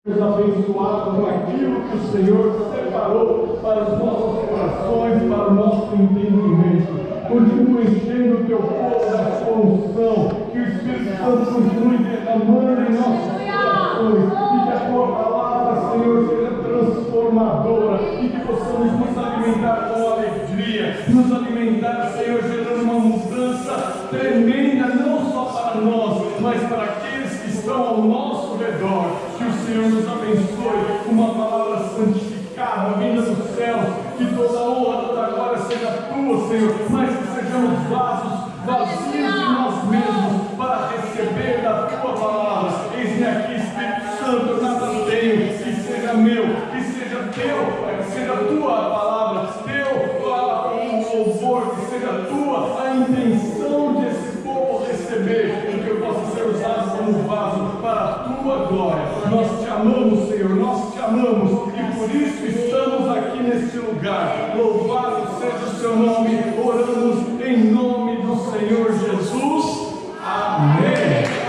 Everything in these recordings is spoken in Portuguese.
abençoado com aquilo que o Senhor separou para os nossos corações, para o nosso entendimento. Continua enchendo o teu povo da sua unção, que o Espírito Santo continue derramando em nossos corações, e que a tua palavra, Senhor, seja transformadora, e que possamos nos alimentar com alegria, nos alimentar, Senhor, gerando uma mudança tremenda, não só para nós, mas para aqueles que estão ao nosso redor. Que o Senhor nos abençoe com uma palavra santificada, vinda dos céus, que toda a honra, toda a glória seja tua, Senhor, mas que sejamos vasos vazios de nós mesmos para receber da tua palavra. Eis-me aqui, Espírito Santo, nada tenho, que seja meu, que seja teu, que seja tua a palavra, teu o louvor, que seja tua a intenção de esse povo receber, e que eu possa ser usado como vaso para a tua glória. Nós te amamos, Senhor, nós te amamos, e por isso estamos aqui neste lugar. Louvado seja o seu nome, oramos em nome do Senhor Jesus. Amém.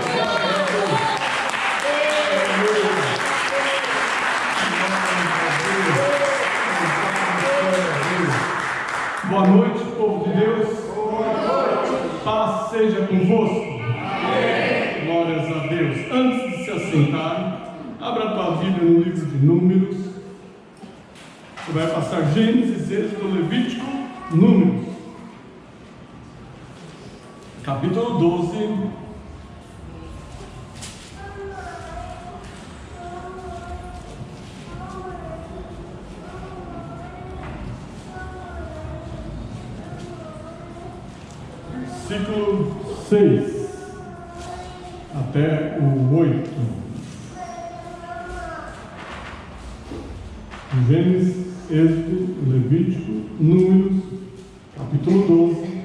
Boa noite, povo de Deus. Paz seja convosco. Amém. Glórias a Deus. Antes de se assentar, abra a tua Bíblia no livro de Números. Você vai passar Gênesis, Êxodo, Levítico, Números. Capítulo 12. Versículo 6 até o 8. Gênesis, Êxodo, Levítico, Números, capítulo 12,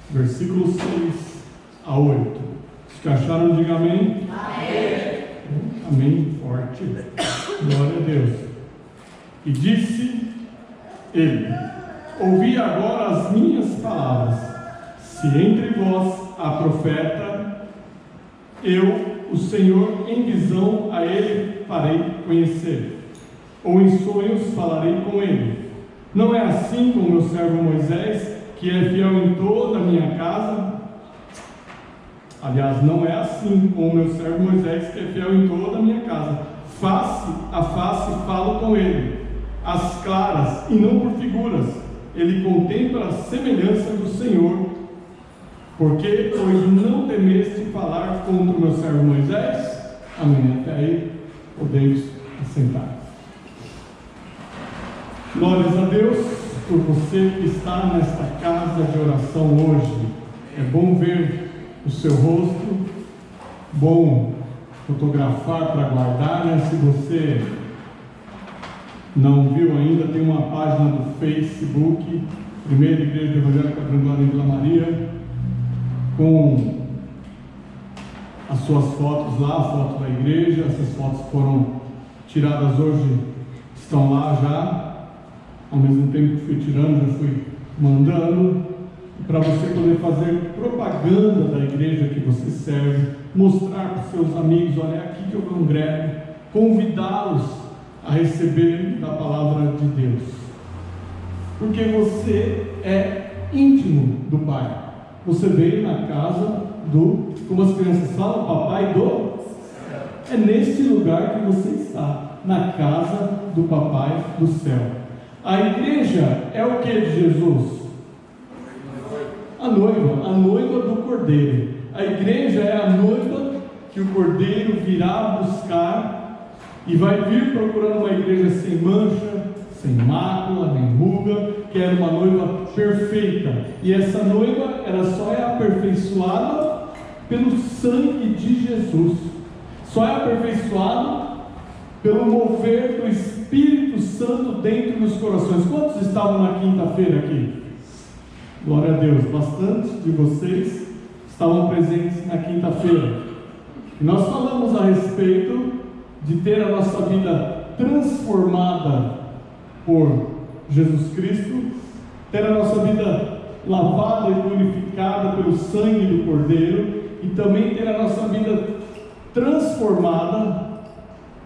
versículo 6 a 8. Os que acharam, diga amém. Amém. Amém, forte. Glória a Deus. E disse ele: ouvi agora as minhas palavras. Se entre vós há profeta, eu, o Senhor, em visão a ele farei conhecer, ou em sonhos falarei com ele. Não é assim com o meu servo Moisés, que é fiel em toda a minha casa? Aliás, não é assim com o meu servo Moisés, que é fiel em toda a minha casa. Face a face falo com ele, às claras e não por figuras. Ele contempla a semelhança do Senhor. Porque, pois, não temeste falar contra o meu servo Moisés? Amém. Até aí podemos assentar. Glórias a Deus por você que está nesta casa de oração hoje. É bom ver o seu rosto, bom fotografar para guardar, né? Se você não viu ainda, tem uma página do Facebook, Primeira Igreja Evangélica Quadrangular em Vila Maria, com as suas fotos lá, a foto da igreja. Essas fotos foram tiradas hoje, estão lá já, ao mesmo tempo que fui tirando, já fui mandando, para você poder fazer propaganda da igreja que você serve, mostrar para os seus amigos: olha, é aqui que eu congrego, convidá-los a receber da palavra de Deus, porque você é íntimo do Pai. Você veio na casa do, como as crianças falam, papai do céu. É neste lugar que você está, na casa do papai do céu. A igreja é o que de Jesus? A noiva do Cordeiro. A igreja é a noiva que o Cordeiro virá buscar, e vai vir procurando uma igreja sem mancha, sem mácula, nem ruga, que era uma noiva perfeita. E essa noiva, ela só é aperfeiçoada pelo sangue de Jesus, só é aperfeiçoada pelo mover do Espírito Santo dentro dos corações. Quantos estavam na quinta-feira aqui? Glória a Deus, bastante de vocês estavam presentes na quinta-feira. E nós falamos a respeito de ter a nossa vida transformada por Jesus Cristo, ter a nossa vida lavada e purificada pelo sangue do Cordeiro, e também ter a nossa vida transformada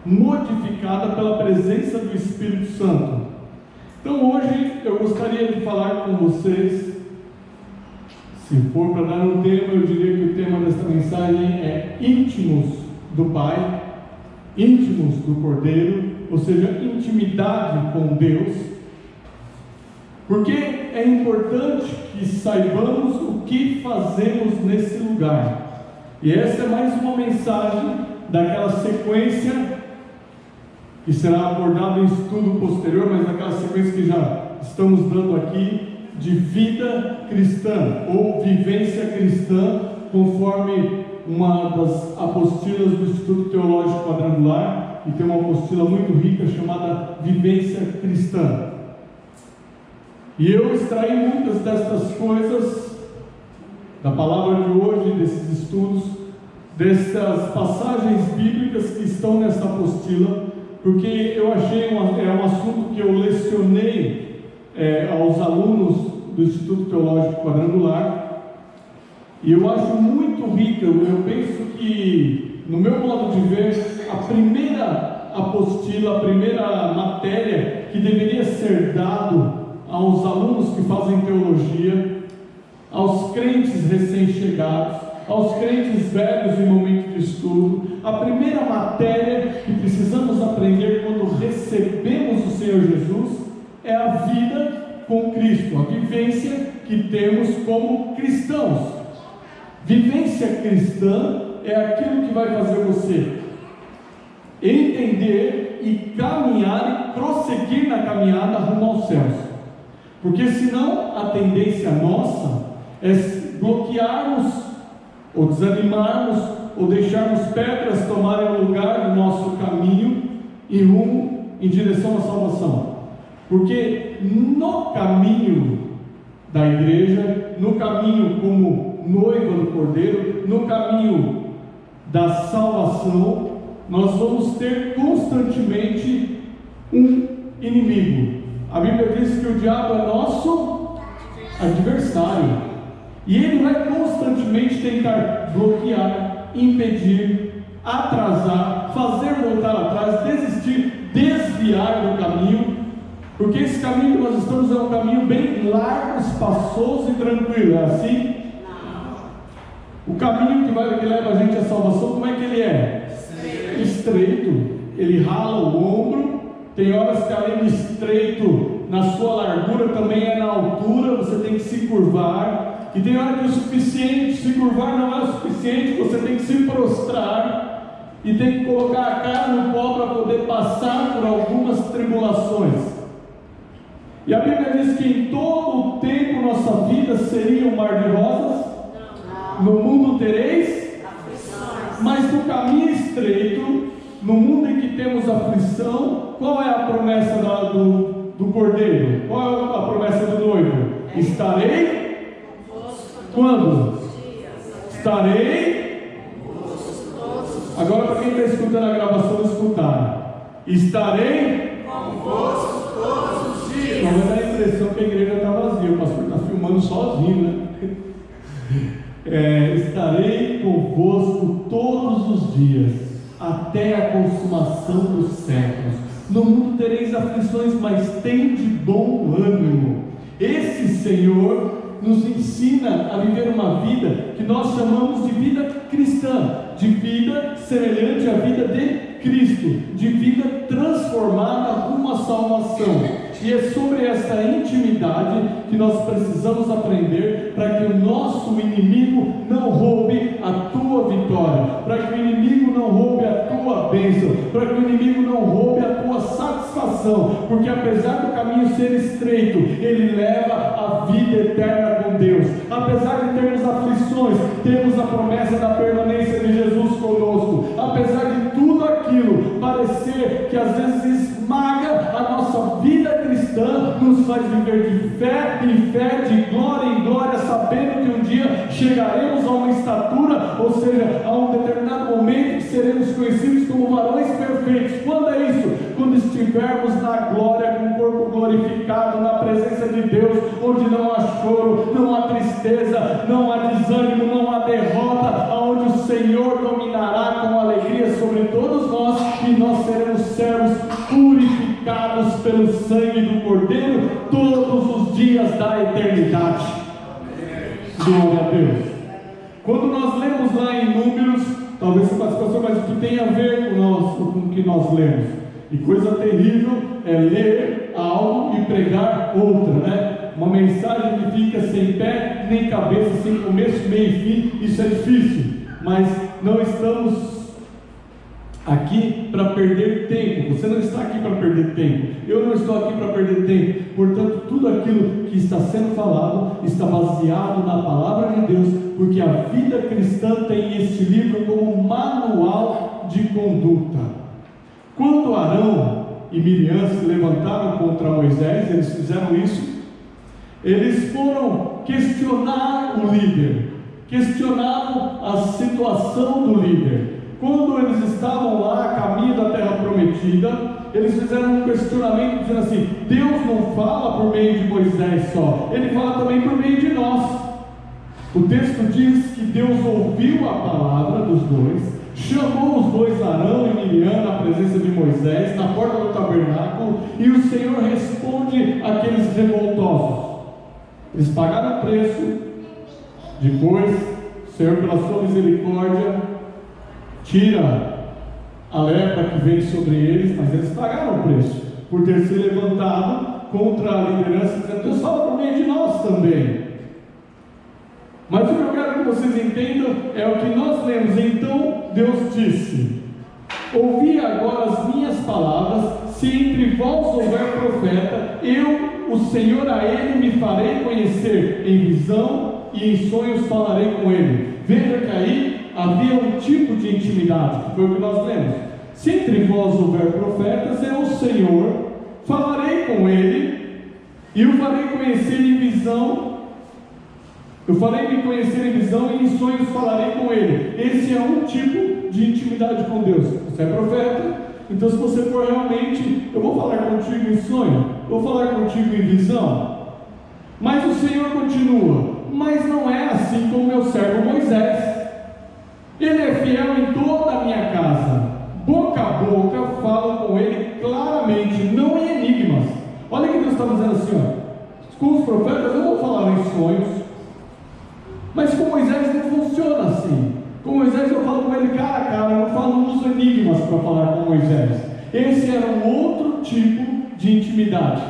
modificada pela presença do Espírito Santo. Então hoje eu gostaria de falar com vocês, se for para dar um tema, eu diria que o tema desta mensagem é íntimos do Pai, íntimos do Cordeiro, ou seja, intimidade com Deus, porque é importante que saibamos o que fazemos nesse lugar. E essa é mais uma mensagem daquela sequência que será abordada em estudo posterior, mas daquela sequência que já estamos dando aqui, de vida cristã, ou vivência cristã, conforme uma das apostilas do Instituto Teológico Quadrangular, e tem uma apostila muito rica chamada Vivência Cristã. E eu extraí muitas destas coisas da palavra de hoje, desses estudos, dessas passagens bíblicas que estão nessa apostila, porque eu achei um assunto que eu lecionei aos alunos do Instituto Teológico Quadrangular, e eu acho muito rica. Eu penso que, no meu modo de ver, a primeira apostila, a primeira matéria que deveria ser dado aos alunos que fazem teologia, aos crentes recém-chegados, aos crentes velhos em momento de estudo, a primeira matéria que precisamos aprender quando recebemos o Senhor Jesus é a vida com Cristo, a vivência que temos como cristãos. Vivência cristã é aquilo que vai fazer você entender e caminhar e prosseguir na caminhada rumo aos céus. Porque senão a tendência nossa é bloquearmos, ou desanimarmos, ou deixarmos pedras tomarem o lugar do nosso caminho e rumo em direção à salvação. Porque no caminho da igreja, no caminho como noiva do Cordeiro, no caminho da salvação, nós vamos ter constantemente um inimigo. A Bíblia diz que o diabo é nosso adversário, e ele vai constantemente tentar bloquear, impedir, atrasar, fazer voltar atrás, desistir, desviar do caminho, porque esse caminho que nós estamos é um caminho bem largo, espaçoso e tranquilo. É assim? Não. O caminho que leva a gente à salvação, como é que ele é? Estreito. Ele rala o ombro. Tem horas que além de estreito na sua largura, também é na altura, você tem que se curvar. E tem hora que o suficiente, se curvar não é o suficiente, você tem que se prostrar e tem que colocar a cara no pó para poder passar por algumas tribulações. E a Bíblia diz que em todo o tempo nossa vida seria um mar de rosas. No mundo tereis aflições. Mas no caminho estreito, no mundo em que temos aflição, qual é a promessa do Cordeiro? Qual é a promessa do noivo? Estarei convosco. Quando? Estarei convosco. Agora, para quem está escutando a gravação, escutar. Estarei convosco todos os dias. Não vai dar a impressão que a igreja está vazia. O pastor está filmando sozinho, né? Estarei convosco todos os dias, até a consumação dos séculos. No mundo tereis aflições, mas tende bom ânimo. Esse Senhor nos ensina a viver uma vida que nós chamamos de vida cristã, de vida semelhante à vida de Cristo, de vida transformada rumo à salvação. E é sobre essa intimidade que nós precisamos aprender, para que o nosso inimigo não roube a tua vitória, para que o inimigo não roube a tua bênção, para que o inimigo não roube a tua satisfação, porque apesar do caminho ser estreito, ele leva a vida eterna com Deus. Apesar de termos aflições, temos a promessa da permanência de Jesus conosco. Apesar de tudo aquilo parecer que às vezes esmaga a nossa vida cristã, nos faz viver de fé em fé, de glória em glória, sabendo que um dia chegaremos a uma estatura, ou seja, a um determinado momento que seremos conhecidos como varões perfeitos. Quando é isso? Quando estivermos na glória, com o corpo glorificado, na presença de Deus, onde não há choro, não há tristeza, não há desânimo, não há derrota, aonde o Senhor dominará com alegria sobre todos nós, e nós seremos servos purificados pelo sangue do Cordeiro todos os dias da eternidade. Glória a Deus. Quando nós lemos lá em Números, talvez você passe, mas o que tem a ver com o que nós lemos? E coisa terrível é ler algo e pregar outra, né? Uma mensagem que fica sem pé nem cabeça, sem começo, meio e fim. Isso é difícil, mas não estamos aqui para perder tempo. Você não está aqui para perder tempo, eu não estou aqui para perder tempo. Portanto, tudo aquilo que está sendo falado está baseado na palavra de Deus, porque a vida cristã tem este livro como manual de conduta. Quando Arão e Miriam se levantaram contra Moisés, eles fizeram isso, eles foram questionar o líder, questionaram a situação do líder. Quando eles estavam lá a caminho da terra prometida, eles fizeram um questionamento dizendo assim: Deus não fala por meio de Moisés só, Ele fala também por meio de nós. O texto diz que Deus ouviu a palavra dos dois, chamou os dois, Arão e Miriam, na presença de Moisés, na porta do tabernáculo, e o Senhor responde àqueles revoltosos. Eles pagaram o preço. Depois o Senhor, pela sua misericórdia, tira a lepra que vem sobre eles, mas eles pagaram o preço por ter se levantado contra a liderança, dizendo: Deus fala por meio de nós também. Mas o que eu quero que vocês entendam é o que nós lemos. Então Deus disse: ouvi agora as minhas palavras, se entre vós houver profeta, eu, o Senhor, a ele me farei conhecer em visão, e em sonhos falarei com ele. Veja que aí havia um tipo de intimidade, que foi o que nós lemos. Se entre vós houver profetas, eu, o Senhor, falarei com ele, e o farei conhecer em visão. Eu farei me conhecer em visão, e em sonhos falarei com ele. Esse é um tipo de intimidade com Deus. Você é profeta, então se você for realmente, eu vou falar contigo em sonho, eu vou falar contigo em visão. Mas o Senhor continua: mas não é assim com o meu servo Moisés. Ele é fiel em toda a minha casa, boca a boca falo com ele claramente, não em enigmas. Olha que Deus está dizendo assim, ó: com os profetas eu vou falar em sonhos, mas com Moisés não funciona assim. Com Moisés eu falo com ele cara a cara, eu não falo nos enigmas para falar com Moisés. Esse era um outro tipo de intimidade.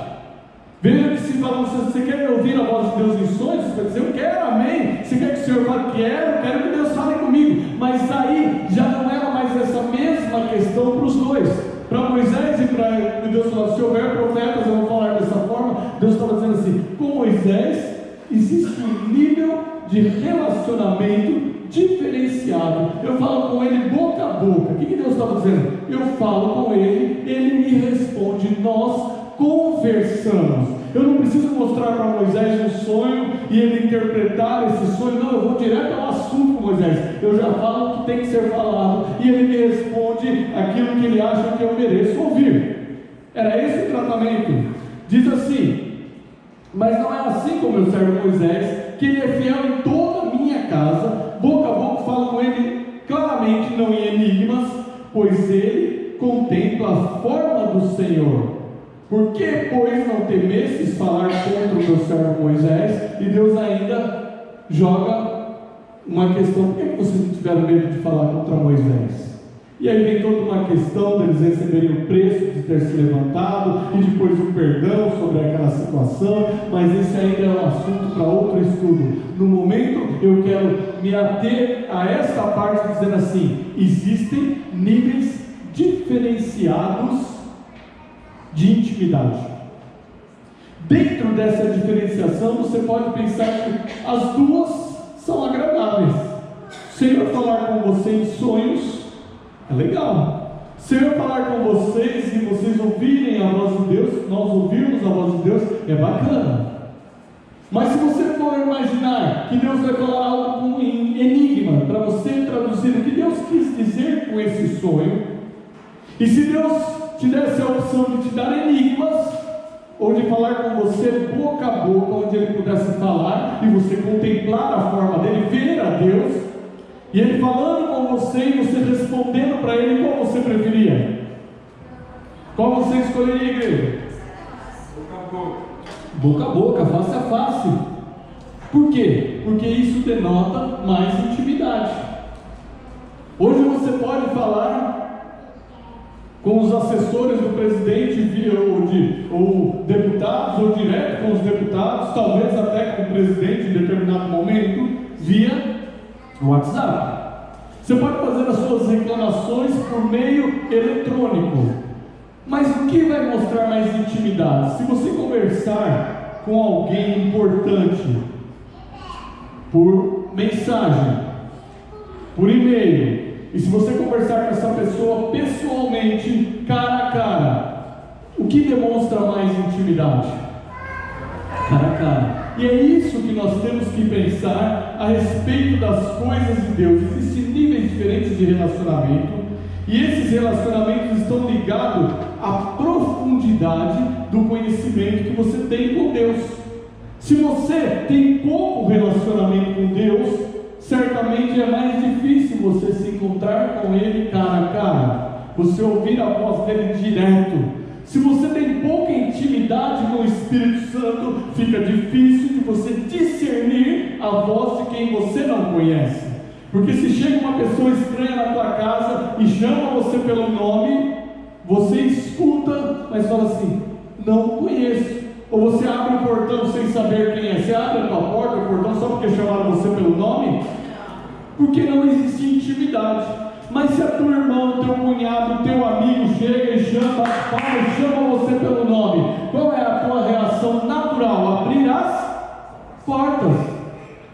Veja que se falamos: você quer ouvir a voz de Deus em sonhos? Você vai dizer: eu quero, amém. Você quer que o Senhor fale? Quero que Deus fale comigo. Mas aí já não era mais essa mesma questão para os dois. Para Moisés e para Deus falar: se houver profetas eu vou falar dessa forma. Deus estava dizendo assim: com Moisés existe um nível de relacionamento diferenciado. Eu falo com ele boca a boca. O que Deus estava dizendo? Eu falo com ele, ele me responde, nós conversamos. Eu não preciso mostrar para Moisés um sonho e ele interpretar esse sonho. Não, eu vou direto ao assunto com Moisés. Eu já falo o que tem que ser falado e ele me responde aquilo que ele acha que eu mereço ouvir. Era esse o tratamento. Diz assim: mas não é assim com o meu servo Moisés, que ele é fiel em toda a minha casa, boca a boca falo com ele claramente, não em enigmas, pois ele contempla a forma do Senhor. Por que, pois, não temesses falar contra o meu servo Moisés? E Deus ainda joga uma questão: por que vocês não tiveram medo de falar contra Moisés? E aí vem toda uma questão deles receberem o preço de ter se levantado, e depois o perdão sobre aquela situação, mas esse ainda é um assunto para outro estudo. No momento eu quero me ater a esta parte dizendo assim: existem níveis diferenciados de intimidade. Dentro dessa diferenciação você pode pensar que as duas são agradáveis. O Senhor falar com você em sonhos é legal. Se eu falar com vocês e vocês ouvirem a voz de Deus, nós ouvirmos a voz de Deus, é bacana. Mas se você for imaginar que Deus vai falar algo em enigma, para você traduzir o que Deus quis dizer com esse sonho, e se Deus te desse a opção de te dar enigmas, ou de falar com você boca a boca, onde ele pudesse falar e você contemplar a forma dele, ver a Deus, e ele falando com você e você respondendo para ele, qual você preferia? Qual você escolheria, igreja? Boca a boca, face a face. Por quê? Porque isso denota mais intimidade. Hoje você pode falar com os assessores do presidente, ou deputados, ou direto com os deputados, talvez até com o presidente em determinado momento, via WhatsApp. Você pode fazer as suas reclamações por meio eletrônico, mas o que vai mostrar mais intimidade? Se você conversar com alguém importante por mensagem, por e-mail, e se você conversar com essa pessoa pessoalmente, cara a cara, o que demonstra mais intimidade? Cara a cara. E é isso que nós temos que pensar a respeito das coisas de Deus. Existem níveis diferentes de relacionamento, e esses relacionamentos estão ligados à profundidade do conhecimento que você tem com Deus. Se você tem pouco relacionamento com Deus, certamente é mais difícil você se encontrar com Ele cara a cara, você ouvir a voz dele direto. Se você tem pouca intimidade com o Espírito Santo, fica difícil de você discernir a voz de quem você não conhece. Porque se chega uma pessoa estranha na tua casa e chama você pelo nome, você escuta, mas fala assim, não conheço. Ou você abre o portão sem saber quem é. Você abre a tua porta, o portão, só porque chamaram você pelo nome? Porque não existe intimidade. Mas se a tua irmã, o teu cunhado, o teu amigo chega e chama você pelo nome, qual é a tua reação natural? Abrir as portas,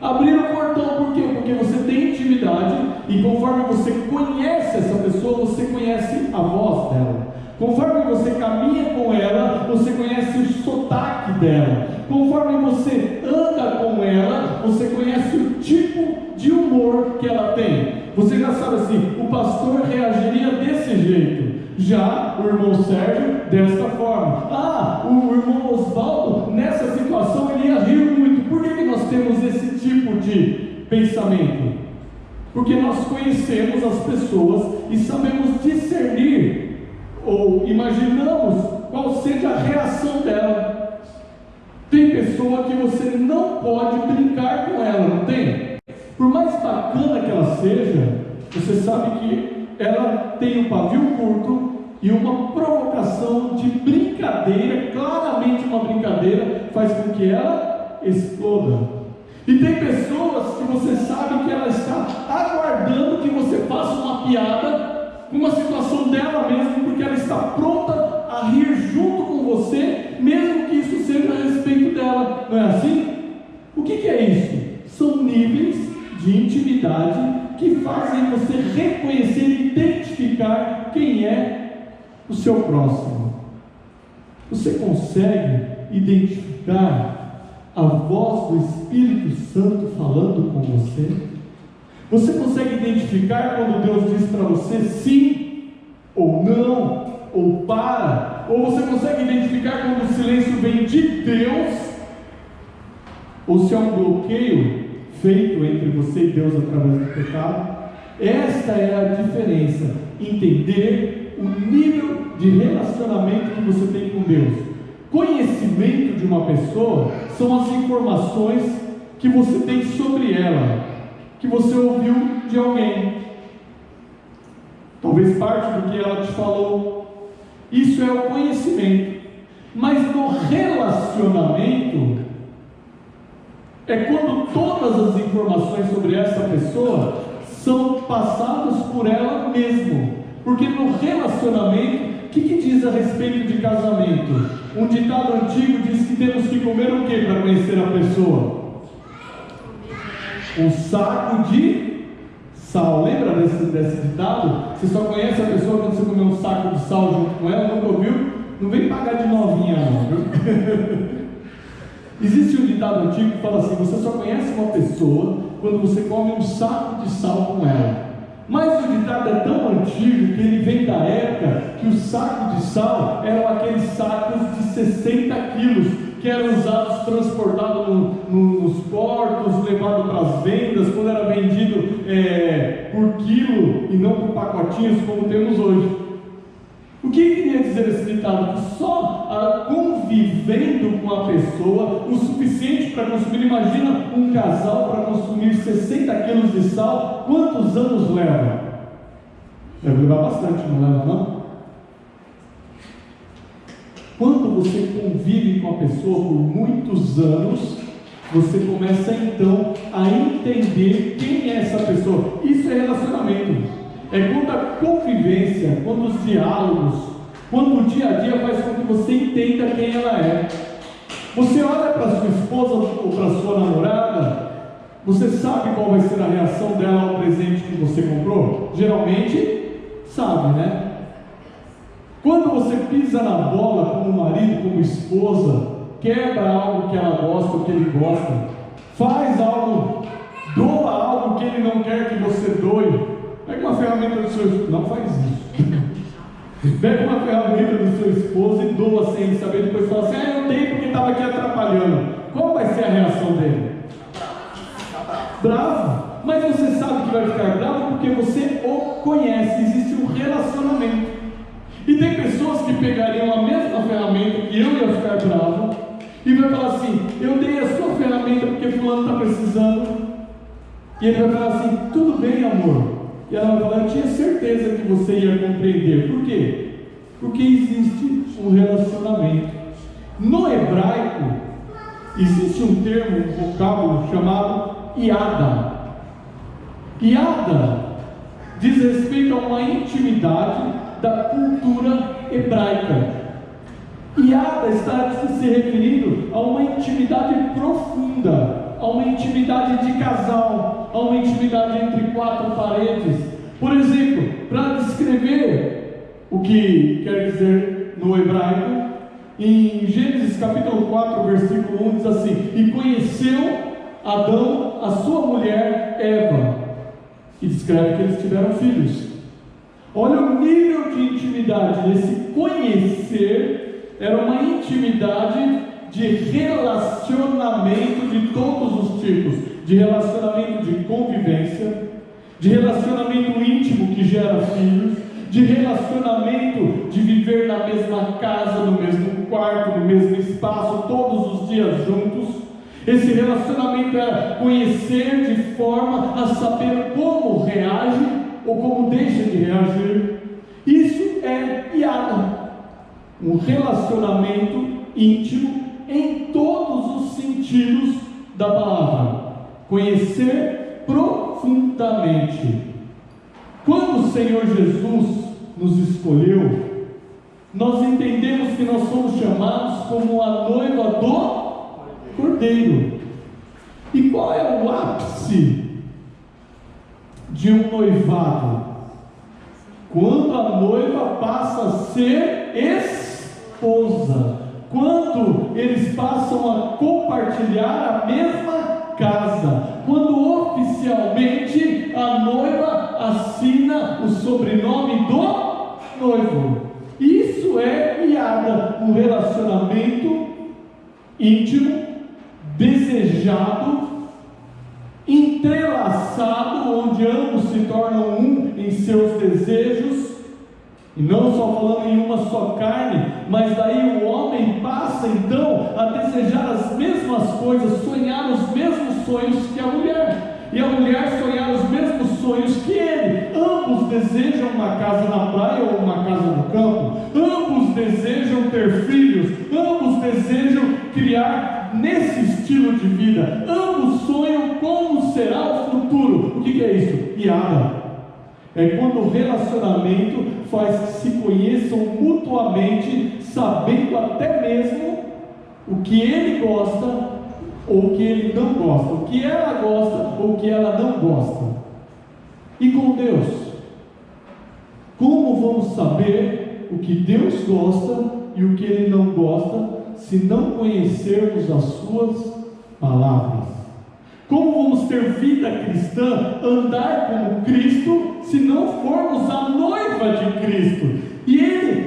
abrir o portão. Por quê? Porque você tem intimidade, e conforme você conhece essa pessoa, você conhece a voz dela. Conforme você caminha com ela, você conhece o sotaque dela. Conforme você anda com ela, você conhece o tipo de humor que ela tem. Você já sabe assim, o pastor reagiria desse jeito, já o irmão Sérgio desta forma. O irmão Osvaldo, nessa situação, ele ia rir muito. Por que nós temos esse tipo de pensamento? Porque nós conhecemos as pessoas e sabemos discernir, ou imaginamos qual seja a reação dela. Tem pessoa que você não pode brincar com ela, não tem? Por mais bacana que ela seja, você sabe que ela tem um pavio curto e uma provocação de brincadeira, claramente uma brincadeira, faz com que ela exploda. E tem pessoas que você sabe que ela está aguardando que você faça uma piada, uma situação dela mesmo, porque ela está pronta a rir junto com você, mesmo que isso seja a respeito dela. Não é assim? O que é isso? São níveis de intimidade que fazem você reconhecer e identificar quem é o seu próximo. Você consegue identificar a voz do Espírito Santo falando com você? Você consegue identificar quando Deus diz para você sim, ou não, ou para? Ou você consegue identificar quando o silêncio vem de Deus, ou se é um bloqueio feito entre você e Deus através do pecado? Esta é a diferença. Entender o nível de relacionamento que você tem com Deus. Conhecimento de uma pessoa são as informações que você tem sobre ela, que você ouviu de alguém, talvez parte do que ela te falou. Isso é o conhecimento. Mas no relacionamento é quando todas as informações sobre essa pessoa são passadas por ela mesmo. Porque no relacionamento, o que diz a respeito de casamento? Um ditado antigo diz que temos que comer o que para conhecer a pessoa? Um saco de sal. Lembra desse ditado? Você só conhece a pessoa quando você comer um saco de sal junto com ela. Nunca ouviu? Não vem pagar de novinha não, viu? Existe um ditado antigo que fala assim: você só conhece uma pessoa quando você come um saco de sal com ela. Mas o ditado é tão antigo que ele vem da época que o saco de sal eram aqueles sacos de 60 quilos, que eram usados, transportados nos portos, levados para as vendas, quando era vendido por quilo e não por pacotinhos como temos hoje. O que queria dizer esse ditado? Que só convivendo com a pessoa o suficiente para consumir, imagina um casal para consumir 60 quilos de sal, quantos anos leva? Deve levar bastante, não leva não? Quando você convive com a pessoa por muitos anos, você começa então a entender quem é essa pessoa. Isso é relacionamento. É quando a convivência, quando os diálogos, quando o dia a dia faz com que você entenda quem ela é. Você olha para sua esposa ou para sua namorada, você sabe qual vai ser a reação dela ao presente que você comprou? Geralmente, sabe, né? Quando você pisa na bola como marido, como esposa, quebra algo que ela gosta, ou que ele gosta, faz algo, doa algo que ele não quer que você doe, pega uma ferramenta do seu esposo, não faz isso. Pega uma ferramenta do seu esposo e doa sem ele saber, depois fala assim, eu dei porque estava aqui atrapalhando. Qual vai ser a reação dele? Bravo. Mas você sabe que vai ficar bravo porque você o conhece, existe um relacionamento. E tem pessoas que pegariam a mesma ferramenta que eu ia ficar bravo e vai falar assim, eu dei a sua ferramenta porque fulano está precisando. E ele vai falar assim, tudo bem amor. E ela vai falar, eu tinha certeza que você ia compreender. Por quê? Porque existe um relacionamento. No hebraico, existe um termo, um vocábulo chamado iada. Iada diz respeito a uma intimidade da cultura hebraica. Iada está se referindo a uma intimidade profunda, a uma intimidade de casal, a uma intimidade entre quatro paredes. Por exemplo, para descrever o que quer dizer no hebraico, em Gênesis capítulo 4, versículo 1 diz assim, e conheceu Adão a sua mulher Eva, e descreve que eles tiveram filhos. Olha o nível de intimidade, esse conhecer era uma intimidade de relacionamento de todos os tipos, de relacionamento de convivência, de relacionamento íntimo que gera filhos, de relacionamento de viver na mesma casa, no mesmo quarto, no mesmo espaço, todos os dias juntos. Esse relacionamento é conhecer de forma a saber como reage ou como deixa de reagir. Isso é iada, um relacionamento íntimo em todos os sentidos da palavra. Conhecer profundamente. Quando o Senhor Jesus nos escolheu, nós entendemos que nós somos chamados como a noiva do Cordeiro. E qual é o ápice de um noivado? Quando a noiva passa a ser esposa, quando eles passam a compartilhar a mesma casa, quando oficialmente a noiva assina o sobrenome do noivo. Isso é iada, um relacionamento íntimo, desejado, entrelaçado, onde ambos se tornam um em seus desejos, e não só falando em uma só carne, mas daí o homem passa então a desejar as mesmas coisas, sonhar os mesmos sonhos que a mulher, e a mulher sonhar os mesmos sonhos que ele. Ambos desejam uma casa na praia ou uma casa no campo, ambos desejam ter filhos, ambos desejam criar nesse estilo de vida, ambos sonham como será o futuro. O que é isso? Iada. É quando o relacionamento faz que se conheçam mutuamente, sabendo até mesmo o que ele gosta ou o que ele não gosta, o que ela gosta ou o que ela não gosta. E com Deus, como vamos saber o que Deus gosta e o que Ele não gosta, se não conhecermos as suas palavras? Como vamos ter vida cristã, andar como Cristo, se não formos a noiva de Cristo. E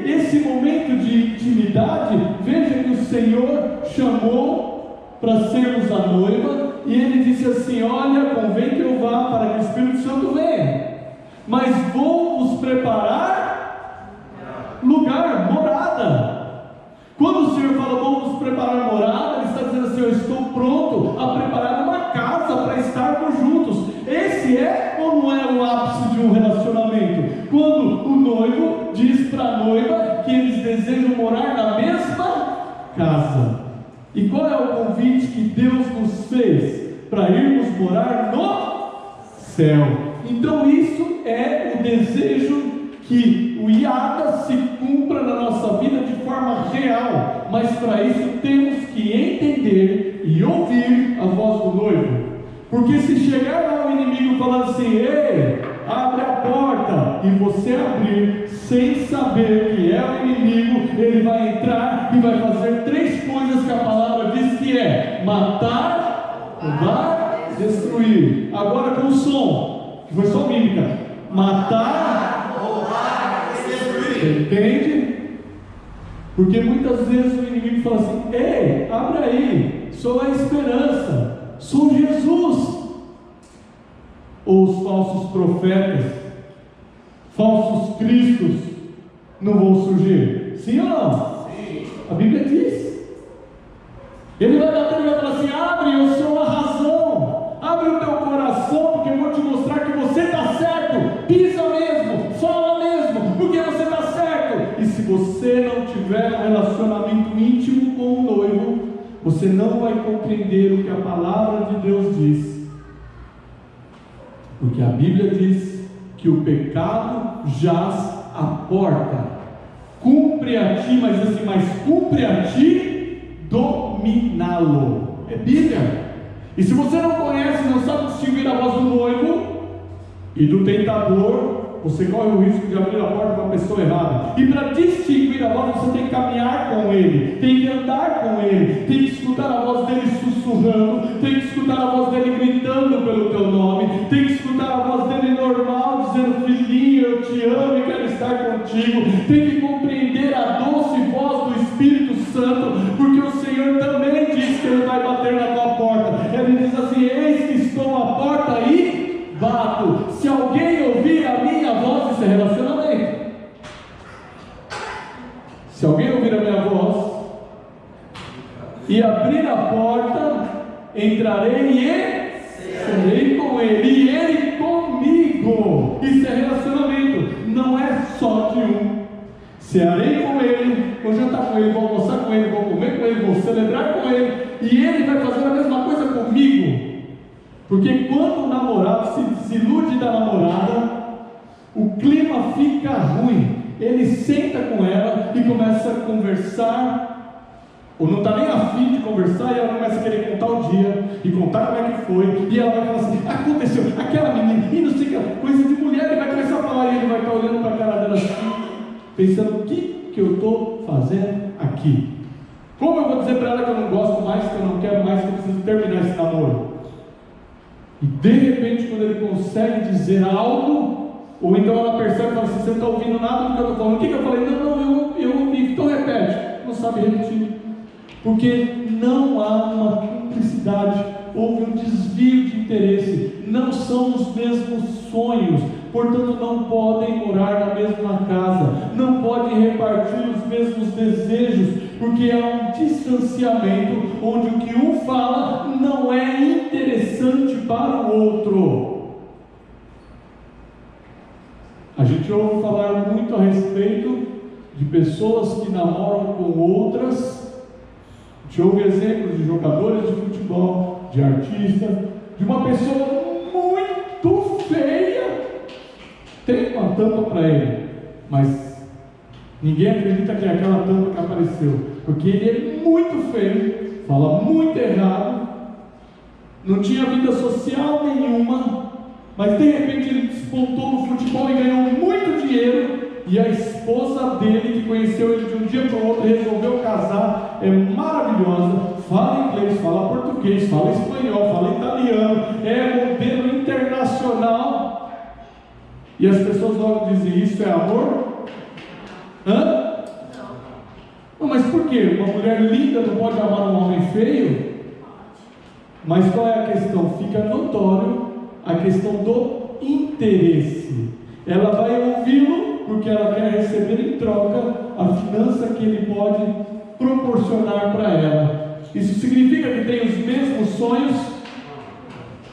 esse momento de intimidade, veja que o Senhor chamou para sermos a noiva, e Ele disse assim: olha, convém que eu vá para que o Espírito Santo venha, mas vou vos preparar lugar, morada. Quando o Senhor fala, vou vos preparar morada, Ele está dizendo assim: eu estou pronto a preparar uma casa para estarmos juntos. Esse é ou não é o ápice de um relacionamento? Quando o noivo diz para a noiva que eles desejam morar na mesma casa. E qual é o convite que Deus nos fez? Para irmos morar no céu. Então isso é o desejo que o Iada se cumpra na nossa vida de forma real, mas para isso temos que entender e ouvir a voz do noivo. Porque se chegar lá o inimigo falando assim: ei, abre a porta, e você abrir sem saber que é o inimigo, ele vai entrar e vai fazer 3 coisas que a palavra diz que é: matar, roubar, destruir. Agora com o som, que foi só mímica: matar, roubar, destruir. Entende? Porque muitas vezes o inimigo fala assim: ei, abre aí, sou a esperança, sou Jesus. Ou os falsos profetas, falsos cristos não vão surgir? Sim ou não? Sim. A Bíblia diz. Ele vai bater e vai falar assim: abre, eu sou a razão, abre o teu coração, porque eu vou te mostrar que você está certo, pisa mesmo, fala mesmo, porque você está certo. E se você não tiver um relacionamento íntimo com o noivo, você não vai compreender o que a palavra de Deus diz. Porque a Bíblia diz que o pecado jaz à porta. Cumpre a ti, mas cumpre a ti dominá-lo. É Bíblia. E se você não conhece, não sabe distinguir a voz do noivo e do tentador, você corre o risco de abrir a porta para uma pessoa errada. E para distinguir a voz, você tem que caminhar com ele, tem que andar com ele, tem que escutar a voz dele sussurrando, tem que escutar a voz dele gritando pelo teu nome, tem que escutar a voz dele normal, dizendo: filhinho, eu te amo e quero estar contigo. Tem que compreender a doce voz do Espírito Santo, porque o Senhor também diz que Ele vai bater na tua porta. Ele diz assim: eis que estou à porta e bato. Se alguém ouvir a minha voz, isso é relacionamento. Se alguém ouvir a minha voz e abrir a porta, entrarei e serei com ele, e ele comigo. Isso é relacionamento, não é só de um. Cearei com ele, vou jantar com ele, vou almoçar com ele, vou comer com ele, vou celebrar com ele, e ele vai fazer a mesma coisa comigo. Porque quando o namorado se desilude da namorada, o clima fica ruim. Ele senta com ela e começa a conversar, ou não está nem a fim de conversar, e ela começa a querer contar o dia, e contar como é que foi, e ela vai falar assim: aconteceu, aquela menina, e não sei o que, coisa de mulher, ele vai começar a falar, e ele vai estar olhando para a cara dela assim, pensando: o que eu estou fazendo aqui? Como eu vou dizer para ela que eu não gosto mais, que eu não quero mais, que eu preciso terminar esse namoro? E de repente, quando ele consegue dizer algo, ou então ela percebe e fala assim: você não está ouvindo nada do que eu estou falando. O que eu falei? Não, eu ouvi. Então repete. Não sabe repetir. Porque não há uma cumplicidade, houve um desvio de interesse, não são os mesmos sonhos, portanto não podem morar na mesma casa, não podem repartir os mesmos desejos, porque há um distanciamento onde o que um fala não é interessante para o outro. A gente ouve falar muito a respeito de pessoas que namoram com outras. A gente ouve exemplos de jogadores de futebol, de artistas, de uma pessoa muito feia, tem uma tampa para ele, mas ninguém acredita que é aquela tampa que apareceu, porque ele é muito feio, fala muito errado, não tinha vida social nenhuma, mas de repente ele despontou no futebol e ganhou muito dinheiro, e a esposa dele, que conheceu ele de um dia para o outro, resolveu casar, é maravilhosa, fala inglês, fala português, fala espanhol, fala italiano, é modelo internacional, E as pessoas logo dizem: isso é amor? Hã? Não, mas por quê? Uma mulher linda não pode amar um homem feio? Mas qual é a questão? Fica notório a questão do interesse. Ela vai ouvi-lo porque ela quer receber em troca a finança que ele pode proporcionar para ela. Isso significa que tem os mesmos sonhos?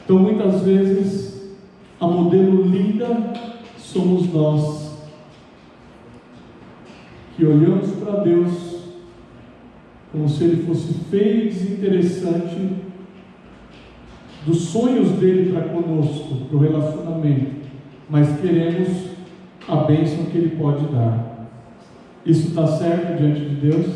Então muitas vezes a modelo linda somos nós, que olhamos para Deus como se Ele fosse feio e desinteressante dos sonhos dele para conosco, para o relacionamento, mas queremos a bênção que Ele pode dar. Isso está certo diante de Deus?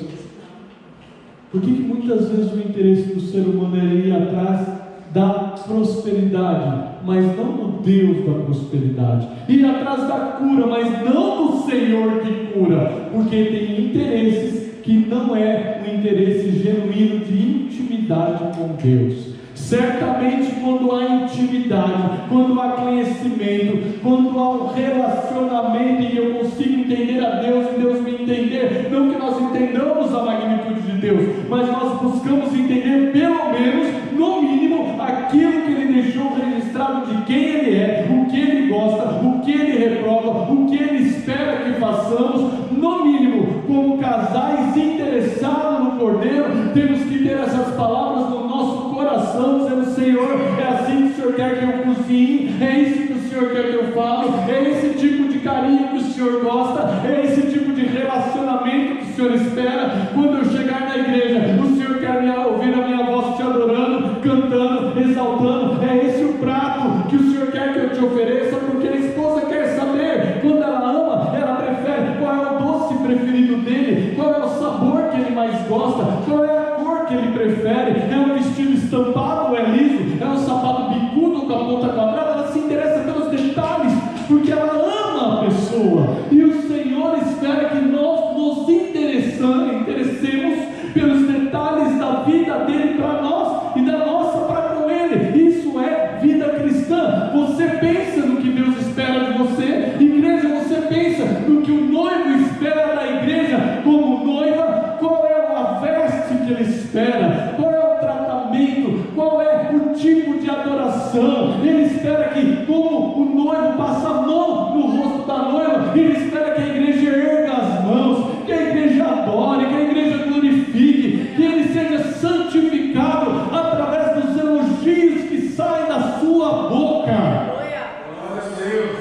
Por que muitas vezes o interesse do ser humano é ir atrás da prosperidade, mas não do Deus da prosperidade, ir atrás da cura, mas não do Senhor que cura, porque tem interesses que não é um interesse genuíno de intimidade com Deus. Certamente quando há intimidade, quando há conhecimento, quando há um relacionamento e eu consigo entender a Deus e Deus me entender, não que nós entendamos a magnitude de Deus, mas nós buscamos entender pelo menos, no mínimo, aquilo que Ele deixou registrado de quem Ele é, o que Ele gosta, o que Ele reprova, o que Ele espera que façamos. No mínimo, como casais interessados no Cordeiro, temos que ter essas palavras no nosso coração, dizendo: Senhor, é assim que o Senhor quer que eu cozinhe, é isso que o Senhor quer que eu fale, é esse tipo de carinho que o Senhor gosta, é esse tipo de relacionamento que o Senhor espera. Quando eu chegar na igreja, o Senhor quer ouvir a minha voz te adorando, cantando, exaltando. É esse o prato que o Senhor quer que eu te ofereça, porque a esposa quer saber, quando ela ama, ela prefere qual é o doce preferido dele, qual é o sabor que ele mais gosta, qual é a cor que ele prefere, é um vestido estampado ou é liso, é um sapato bicudo com a ponta quadrada. Ela se interessa pelos detalhes, porque ela ama a pessoa, e o Senhor espera que nós nos interessemos pelos detalhes da vida dele para nós e da nossa para com ele. Isso é vida cristã. Você pensa no que Deus espera de você, igreja, você pensa no que o noivo espera da igreja como noiva. Qual é a veste que ele espera? Qual é o tratamento? Qual é o tipo de adoração? Ele espera que, como o noivo passa a mão no rosto da noiva, ele espera que a igreja erga as mãos, que a igreja adore, que a igreja glorifique, que ele seja santificado através dos elogios que saem da sua boca.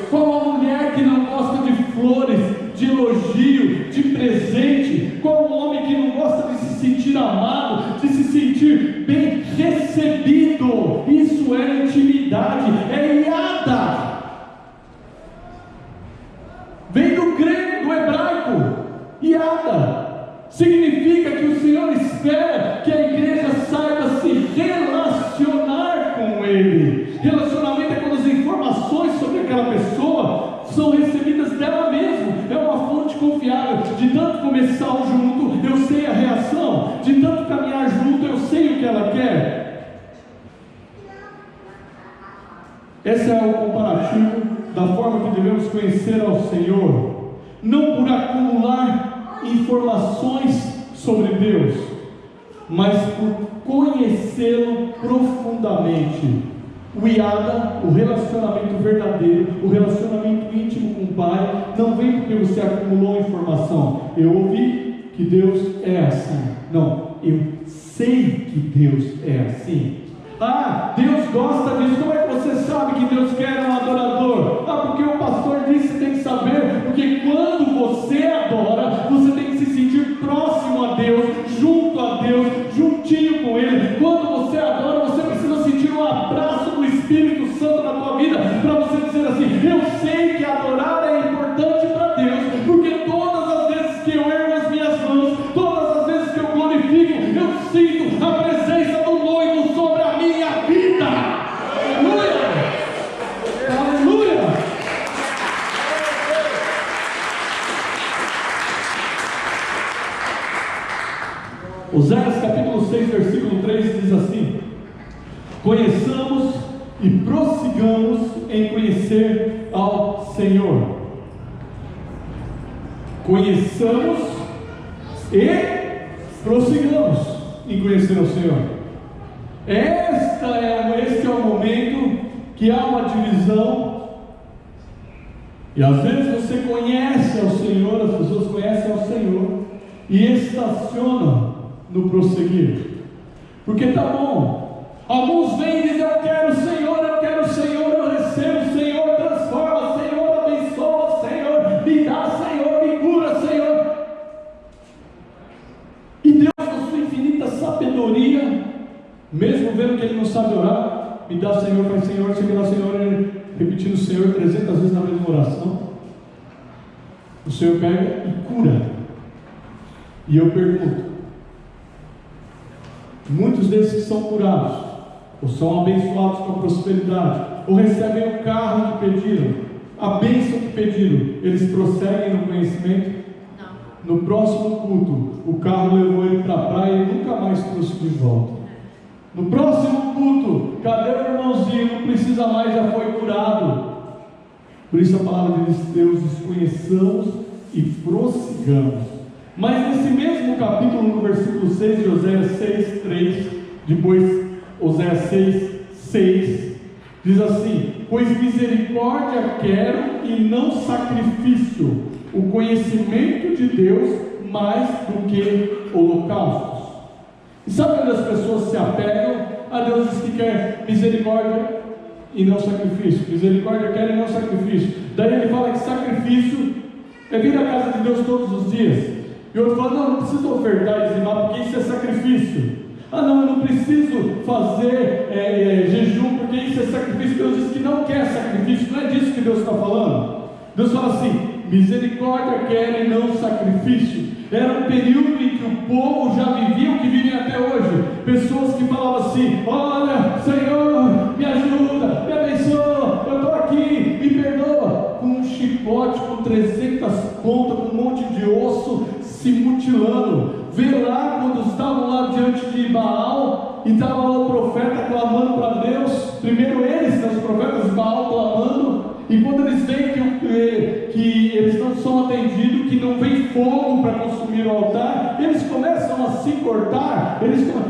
Qual a mulher que não gosta de flores, de elogio, de presente? Qual o homem que não gosta de se sentir amado, de se sentir bem recebido? Isso é intimidade, é iada. Vem do grego, do hebraico. Iada significa que o Senhor espera que a igreja saiba se relacionar com Ele. Relacionamento é quando as informações sobre aquela pessoa são recebidas dela mesma. É uma fonte confiável. De tanto começar junto, eu sei a reação. De tanto caminhar junto, eu sei o que ela quer. Esse é o comparativo da forma que devemos conhecer ao Senhor. Não por acumular informações sobre Deus, mas por conhecê-lo profundamente. O iada, o relacionamento verdadeiro, o relacionamento íntimo com o Pai, não vem porque você acumulou informação. Eu ouvi que Deus é assim. Não, eu sei que Deus é assim. Ah, Deus gosta disso. Como é que você sabe que Deus quer um adorador? Ah, porque o pastor disse, você tem que saber. Porque quando você adora, você tem que se sentir próximo a Deus, junto a Deus, juntinho com Ele. Quando você adora, você precisa sentir um abraço do Espírito Santo na tua vida, para você dizer assim: eu sei que adorar é importante para Deus, porque todas as vezes que eu ergo as minhas mãos, todas as vezes que eu glorifico, eu sinto a presença do noivo sobre a minha vida. Aleluia! Aleluia! Oséias capítulo 6, versículo 3 diz assim: conheçamos e prossigamos em conhecer ao Senhor. Conheçamos e prossigamos em conhecer o Senhor. Este é o momento que há uma divisão. E às vezes você conhece ao Senhor, as pessoas conhecem ao Senhor e estacionam no prosseguir. Porque tá bom, alguns vêm e dizem: eu quero o Senhor, eu recebo o Senhor, transforma, Senhor, abençoa, Senhor, me dá, Senhor, me cura, Senhor. E Deus, com sua infinita sabedoria, mesmo vendo que ele não sabe orar, me dá, Senhor, faz Senhor, você me dá, Senhor, repetindo o Senhor 300 vezes na mesma oração. O Senhor pega e cura. E eu pergunto: muitos desses que são curados, ou são abençoados com a prosperidade, ou recebem o carro que pediram, a bênção que pediram, eles prosseguem no conhecimento? Não. No próximo culto, o carro levou ele para a praia e nunca mais trouxe de volta. No próximo culto, cadê o irmãozinho? Não precisa mais, já foi curado. Por isso a palavra de Deus diz: conheçamos e prossigamos. Mas nesse mesmo capítulo, no versículo 6 de Oséias 6, 3, depois Oséias 6, 6, diz assim: pois misericórdia quero e não sacrifício, o conhecimento de Deus mais do que holocaustos. E sabe quando as pessoas se apegam a Deus? Diz que quer misericórdia e não sacrifício, misericórdia quer e não sacrifício. Daí ele fala que sacrifício é vir à casa de Deus todos os dias. E outro fala: não preciso ofertar e dizimar, porque isso é sacrifício. Ah não, eu não preciso fazer jejum, porque isso é sacrifício. Deus diz que não quer sacrifício. Não é disso que Deus está falando. Deus fala assim: misericórdia quer e não sacrifício. Era um período em que o povo já vivia o que vivem até hoje. Pessoas que falavam assim: olha, Senhor, me ajuda, me abençoa, eu estou aqui, me perdoa. Com um chicote, com 300 pontas, com um monte de osso, se mutilando. Vê lá quando estavam lá diante de Baal, e estava lá o profeta clamando para Deus. Primeiro eles, os profetas de Baal, clamando. E quando eles veem que eles não são atendidos, que não vem fogo para consumir o altar, eles começam a se cortar.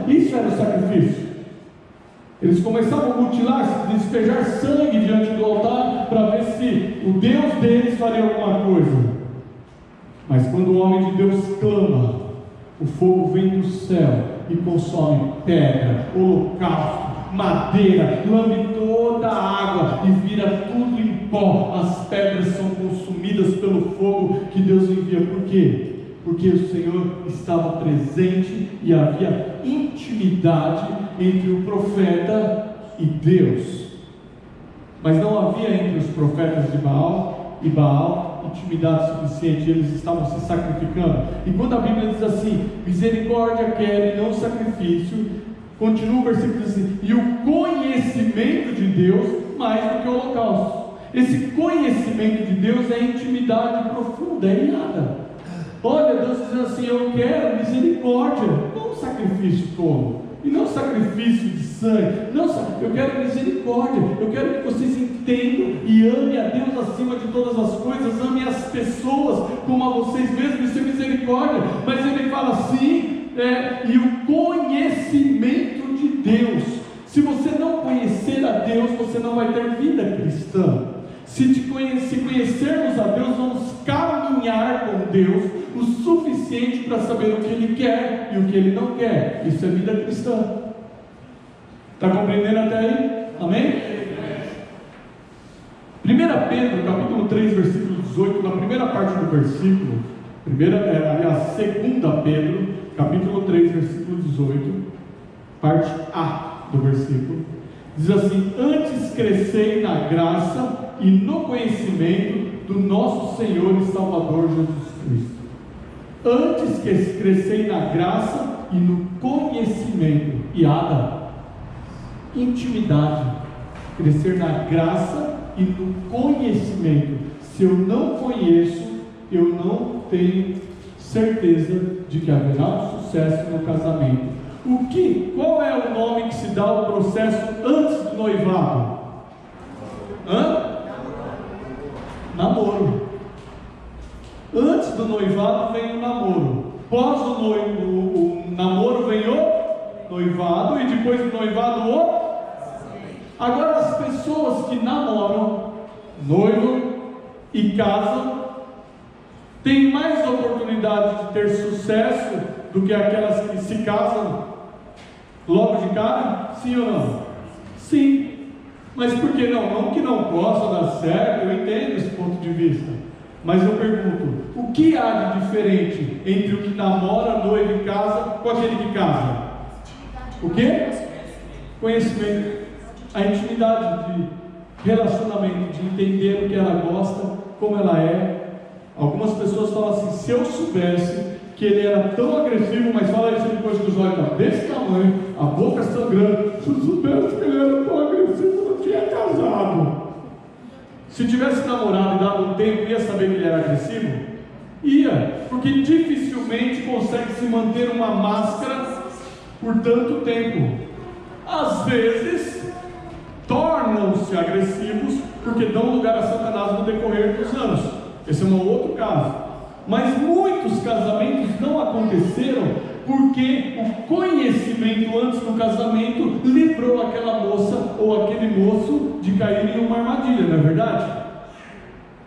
Isso era o sacrifício. Eles começavam a mutilar, despejar sangue diante do altar, para ver se o Deus deles faria alguma coisa. Mas quando o homem de Deus clama, o fogo vem do céu e consome pedra, holocausto, madeira, lambe toda a água e vira tudo em pó. As pedras são consumidas pelo fogo que Deus envia. Por quê? Porque o Senhor estava presente e havia intimidade entre o profeta e Deus. Mas não havia entre os profetas de Baal e Baal intimidade suficiente. Eles estavam se sacrificando. E quando a Bíblia diz assim: misericórdia quer e não sacrifício, continua o versículo assim: e o conhecimento de Deus mais do que o holocausto. Esse conhecimento de Deus é intimidade profunda, é nada. Olha, Deus dizendo assim: eu quero misericórdia, não sacrifício tolo, e não sacrifício de sangue, não, eu quero misericórdia. Eu quero que vocês entendam e amem a Deus acima de todas as coisas, amem as pessoas como a vocês mesmos. Isso é misericórdia. Mas ele fala assim: e o conhecimento de Deus. Se você não conhecer a Deus, você não vai ter vida cristã. Se conhecermos a Deus, vamos caminhar com Deus o suficiente para saber o que Ele quer e o que Ele não quer. Isso é vida cristã. Está compreendendo até aí? Amém? 1 Pedro, capítulo 3, versículo 18, na primeira parte do versículo, 2 Pedro, capítulo 3, versículo 18, parte A do versículo, diz assim: antes crescei na graça e no conhecimento do nosso Senhor e Salvador Jesus Cristo. Antes que crescei na graça e no conhecimento. E intimidade. Crescer na graça e no conhecimento. Se eu não conheço, eu não tenho certeza de que haverá um sucesso no casamento. Qual é o nome que se dá ao processo antes do noivado? Namoro. Antes do noivado vem o namoro. Após o namoro vem o noivado. E depois do noivado o... Agora as pessoas que namoram, noivam e casam têm mais oportunidade de ter sucesso do que aquelas que se casam logo de cara? Sim ou não? Sim. Mas por que não? Não que não possa dar certo, eu entendo esse ponto de vista. Mas eu pergunto, o que há de diferente entre o que namora, noiva e casa com aquele que casa? O quê? Conhecimento. A intimidade de relacionamento, de entender o que ela gosta, como ela é. Algumas pessoas falam assim, se eu soubesse que ele era tão agressivo, mas fala isso depois que os olhos estão desse tamanho, a boca sangrando, se eu soubesse que ele era tão agressivo, eu não tinha casado. Se tivesse namorado e dado um tempo, ia saber que ele era agressivo? Ia, porque dificilmente consegue se manter uma máscara por tanto tempo. Às vezes, tornam-se agressivos porque dão lugar a Satanás no decorrer dos anos. Esse é um outro caso. Mas muitos casamentos não aconteceram porque o conhecimento antes do casamento livrou aquela moça ou aquele moço de cair em uma armadilha, não é verdade?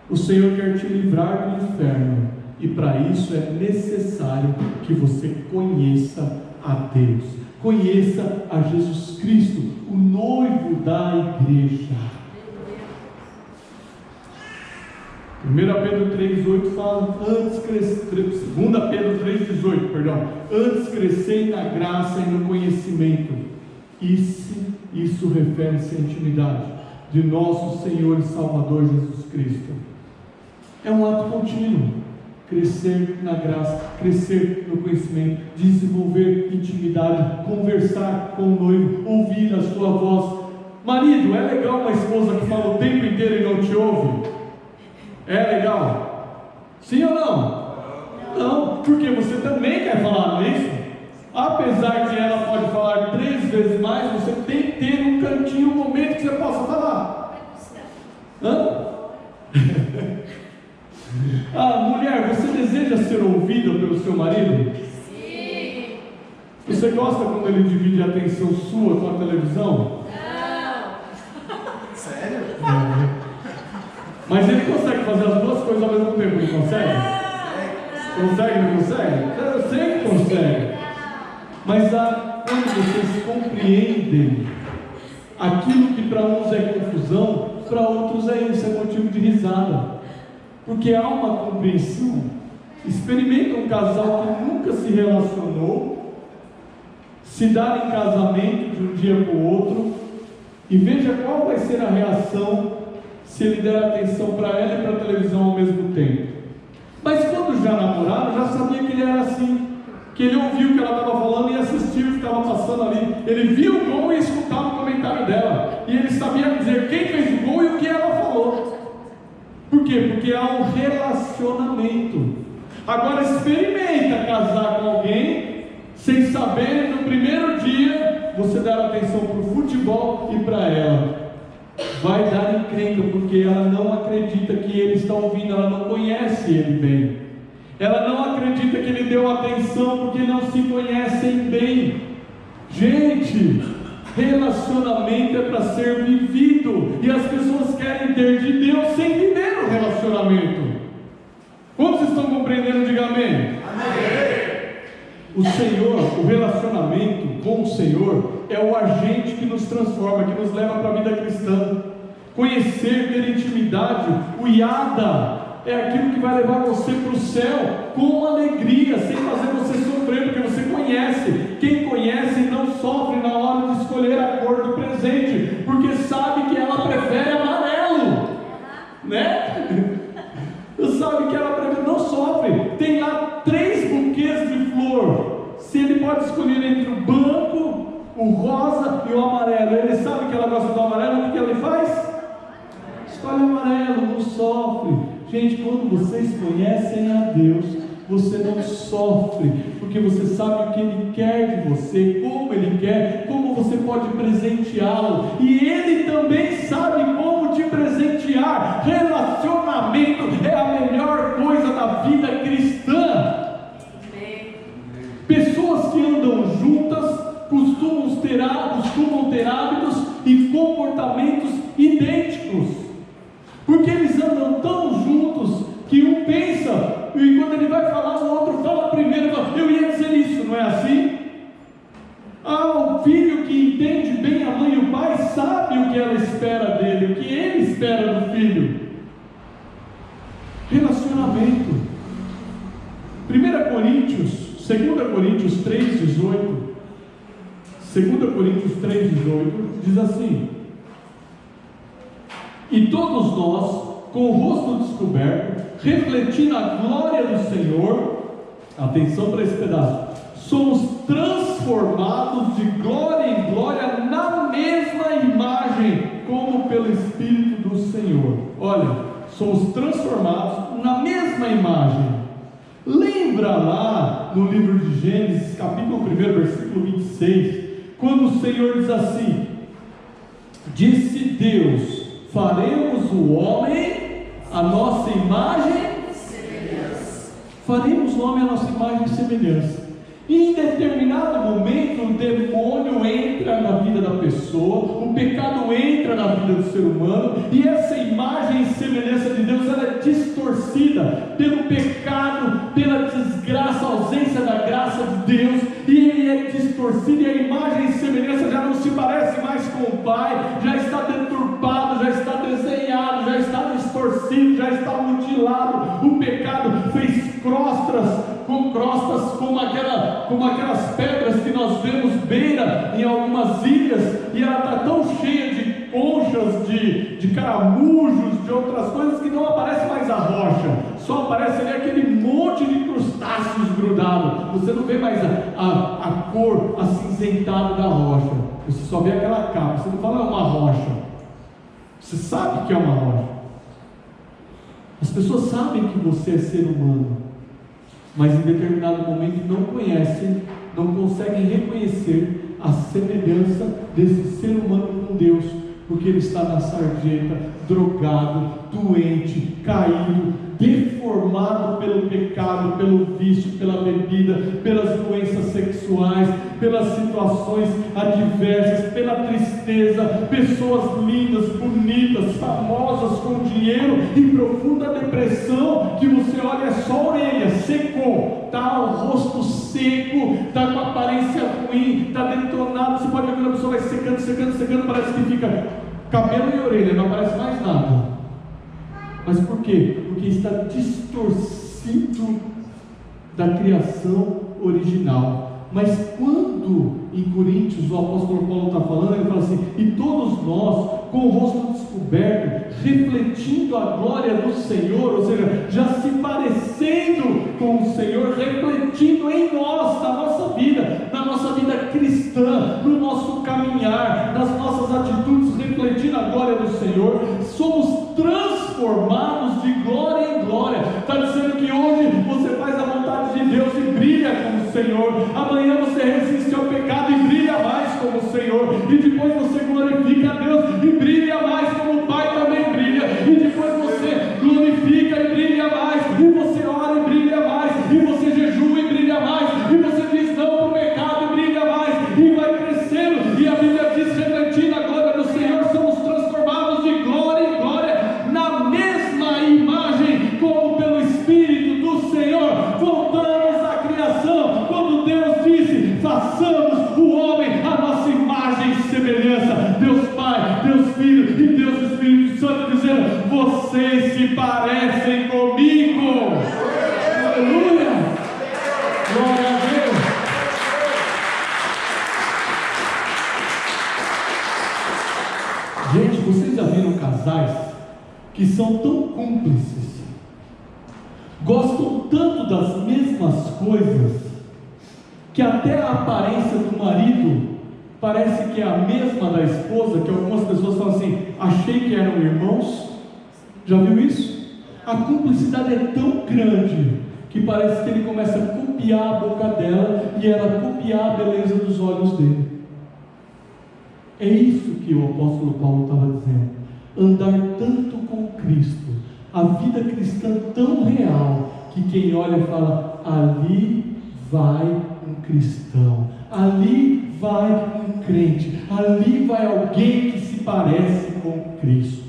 O Senhor quer te livrar do inferno, e para isso é necessário que você conheça a Deus, conheça a Jesus Cristo, o noivo da igreja. 1 Pedro 3,8 fala, 2 Pedro 3,18, perdão, antes crescei na graça e no conhecimento. Isso refere-se à intimidade de nosso Senhor e Salvador Jesus Cristo. É um ato contínuo, crescer na graça, crescer no conhecimento, desenvolver intimidade, conversar com o noivo, ouvir a sua voz. Marido, é legal uma esposa que fala o tempo inteiro e não te ouve? É legal? Sim ou não? Não, porque você também quer falar, não é isso? Apesar que ela pode falar 3 vezes mais, você tem que ter um cantinho, um momento que você possa falar. Hã? Mulher, você deseja ser ouvida pelo seu marido? Sim. Você gosta quando ele divide a atenção sua com a televisão? Não. Sério? Mas ele consegue fazer as duas coisas ao mesmo tempo, ele consegue? Consegue, não consegue? Eu sei que consegue. Mas quando vocês compreendem aquilo que para uns é confusão, para outros é isso, é motivo de risada. Porque há uma compreensão. Experimenta um casal que nunca se relacionou, se dar em casamento de um dia para o outro, e veja qual vai ser a reação se ele der atenção para ela e para a televisão ao mesmo tempo. Mas quando já namoraram, já sabia que ele era assim, que ele ouviu o que ela estava falando e assistiu o que estava passando ali. Ele viu o gol e escutava o comentário dela, e ele sabia dizer quem fez o gol e o que ela falou. Por quê? Porque há um relacionamento. Agora experimenta casar com alguém sem saber, no primeiro dia você dar atenção para o futebol e para ela. Vai dar encrenca, porque ela não acredita que ele está ouvindo, ela não conhece ele bem. Ela não acredita que ele deu atenção, porque não se conhecem bem. Gente, relacionamento é para ser vivido, e as pessoas querem ter de Deus sem viver o relacionamento. Quantos estão compreendendo? Diga amém. Amém. O Senhor, o relacionamento com o Senhor é o agente que nos transforma, que nos leva para a vida cristã. Conhecer, ter intimidade, o yada, é aquilo que vai levar você para o céu com alegria, sem fazer você sofrer, porque você conhece. Quem conhece não sofre na hora de escolher a cor do presente, porque sabe que ela prefere amarelo, né? Sabe que ela prefere, não sofre. Tem lá 3 buquês de flor, se ele pode escolher entre o branco, o rosa e o amarelo, ele sabe que ela gosta do amarelo, o que ele faz? Escolhe o amarelo, não sofre. Gente, quando vocês conhecem a Deus, você não sofre, porque você sabe o que Ele quer de você, como Ele quer, como você pode presenteá-lo, e Ele também sabe como te presentear. Relacionamento relacionamento é a melhor coisa da vida cristã. Pessoas que andam juntas costumam ter hábitos e comportamentos idênticos, porque eles andam tão juntos que um pensa, e quando ele vai falar, o outro fala primeiro, fala, eu ia dizer isso, não é assim? O filho que entende bem a mãe e o pai sabe o que ela espera dele, o que ele espera do filho. Relacionamento. 2 Coríntios 3,18 diz assim: e todos nós, com o rosto descoberto, refletindo a glória do Senhor, atenção para esse pedaço, somos transformados de glória em glória na mesma imagem, como pelo Espírito do Senhor. Olha, somos transformados na mesma imagem. Lembra lá no livro de Gênesis, capítulo 1, versículo 26, quando o Senhor diz assim: disse Deus, faremos o homem a nossa imagem e semelhança. Faremos o homem a nossa imagem e semelhança. E em determinado momento o demônio entra na vida da pessoa, o pecado entra na vida do ser humano, e essa imagem e semelhança de Deus, ela é distorcida pelo pecado, pela desgraça, a ausência da graça de Deus, e ele é distorcido, e a imagem e semelhança já não se parece mais com o Pai, já está deturpado, já está desenhado, já está distorcido, já está mutilado. O pecado fez crostas como aquelas pedras que nós vemos beira em algumas ilhas, e ela está tão cheia de conchas, de caramujos, de outras coisas, que não aparece mais a rocha, só aparece ali aquele monte de crustáceos grudados. Você não vê mais a cor acinzentada da rocha, você só vê aquela capa. Você não fala é uma rocha, você sabe que é uma rocha. As pessoas sabem que você é ser humano, mas em determinado momento não conhecem, não conseguem reconhecer a semelhança desse ser humano com Deus, porque ele está na sarjeta, drogado, doente, caído, deformado pelo pecado, pelo vício, pela bebida, pelas doenças sexuais, pelas situações adversas, pela tristeza. Pessoas lindas, bonitas, famosas, com dinheiro, em profunda depressão, que você olha, é só a orelha, secou, está o rosto seco, está com aparência ruim, está detonado. Você pode ver quando a pessoa vai secando, parece que fica cabelo e orelha, não aparece mais nada. Mas por quê? Porque está distorcido da criação original. Mas quando em Coríntios o apóstolo Paulo está falando, ele fala assim: e todos nós, com o rosto descoberto, refletindo a glória do Senhor, ou seja, já se parecendo com o Senhor, refletindo em nós, na nossa vida cristã, no nosso caminhar, nas nossas atitudes, refletindo a glória do Senhor, somos transformados de glória em glória. Está dizendo que hoje você faz a vontade de Deus e brilha como o Senhor, amanhã você resiste ao pecado e brilha mais como o Senhor, e depois você glorifica a Deus e brilha mais como o Pai também brilha, e depois você glorifica e brilha mais, e você ora e brilha mais, e você jejua e brilha mais, e você diz não para o pecado e brilha mais, e vai crescendo. E a Bíblia diz, refletindo a glória do Senhor, somos transformados de glória em glória na mesma imagem, como pelo Espírito do Senhor. Voltamos à criação, quando Deus disse: façamos o homem a nossa imagem e semelhança. Deus Pai, Deus Filho e Deus Espírito Santo dizendo: vocês se parecem comigo. Aleluia, glória a Deus. Gente, vocês já viram casais que são tão cúmplices, gostam tanto das mesmas coisas, que até a aparência do marido parece que é a mesma da esposa, que algumas pessoas falam assim: achei que eram irmãos. Já viu isso? A cumplicidade é tão grande que parece que ele começa a copiar a boca dela e ela copiar a beleza dos olhos dele. É isso que o apóstolo Paulo estava dizendo: andar tanto com Cristo, A vida cristã tão real que quem olha fala: ali vai um cristão, ali vai um crente, ali vai alguém que se parece com Cristo,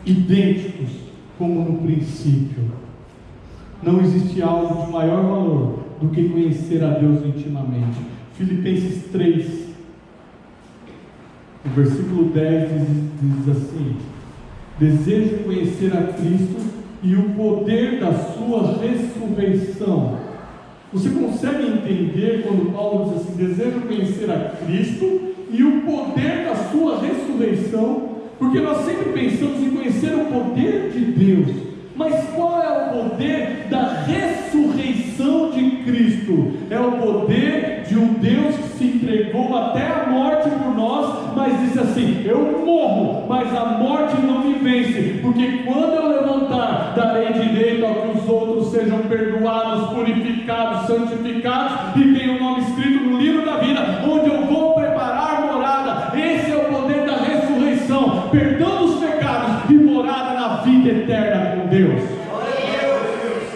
idênticos como no princípio. Não existe algo de maior valor do que conhecer a Deus intimamente. Filipenses 3, o versículo 10 diz assim: desejo conhecer a Cristo e o poder da sua ressurreição. Você consegue entender quando Paulo diz assim: desejo conhecer a Cristo e o poder da sua ressurreição? Porque nós sempre pensamos em conhecer o poder de Deus, mas qual é o poder da ressurreição de Cristo? É o poder de um Deus que se entregou até a morte por nós, mas disse assim: eu morro, mas a morte não me vence, porque quando eu levantar, darei direito a que os outros sejam perdoados, purificados, santificados, e tenham o nome escrito no livro da vida, onde eu vou preparar morada. Esse é o poder da ressurreição, perdão dos pecados e morada na vida eterna com Deus.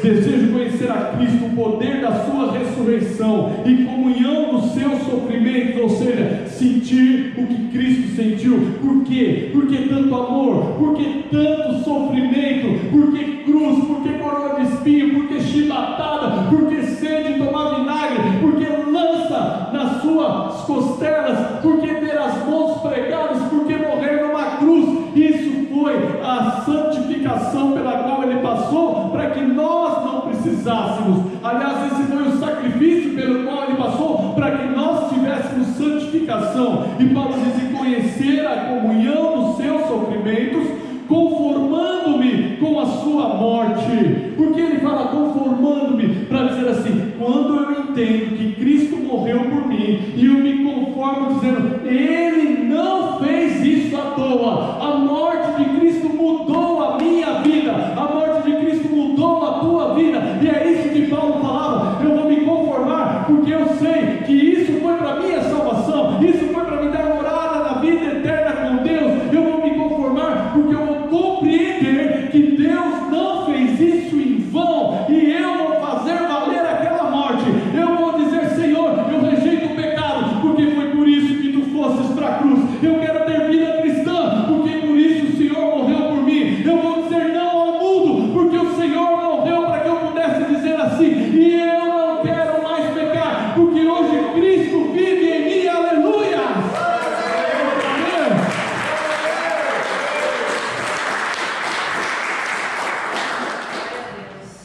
Desejo conhecer a Cristo, o poder da sua ressurreição e comunhão dos seus sofrimentos, ou seja, sentir o que Cristo sentiu. Por quê? Porque tanto amor, porque tanto sofrimento, porque cruz, porque coroa de espinho, porque chibatada, porque sede de tomar vinagre, porque lança nas suas costelas, porque ter as mãos pregadas, porque morrer numa cruz. Isso foi a santificação pela qual ele passou, para que nós não precisássemos. Aliás, esse foi o sacrifício pelo qual ele passou, para que nós tivéssemos santificação. E Paulo diz: em conhecer a comunhão dos seus sofrimentos, conformando-me com a sua morte. Porque ele fala conformando-me, para dizer assim: quando eu entendo que Cristo morreu por mim, e eu me conformo dizendo: ele não fez isso à toa. A morte de Cristo mudou a minha vida, a morte de Cristo mudou a tua vida, e é isso que Paulo falava: eu vou me conformar, porque eu sei que isso foi para minha salvação, isso foi para me dar morada na vida eterna com Deus. Eu vou me conformar, porque eu vou compreender que Deus não fez isso em vão, e eu vou fazer valer aquela morte. Eu vou dizer: Senhor, eu rejeito o pecado, porque foi por isso que tu fostes para a cruz. Eu quero ter vida cristã, porque por isso o Senhor morreu por mim. Eu vou dizer não ao mundo, porque o Senhor morreu para que eu pudesse dizer assim: e eu não quero mais pecar, porque hoje Cristo vive em mim. Aleluia!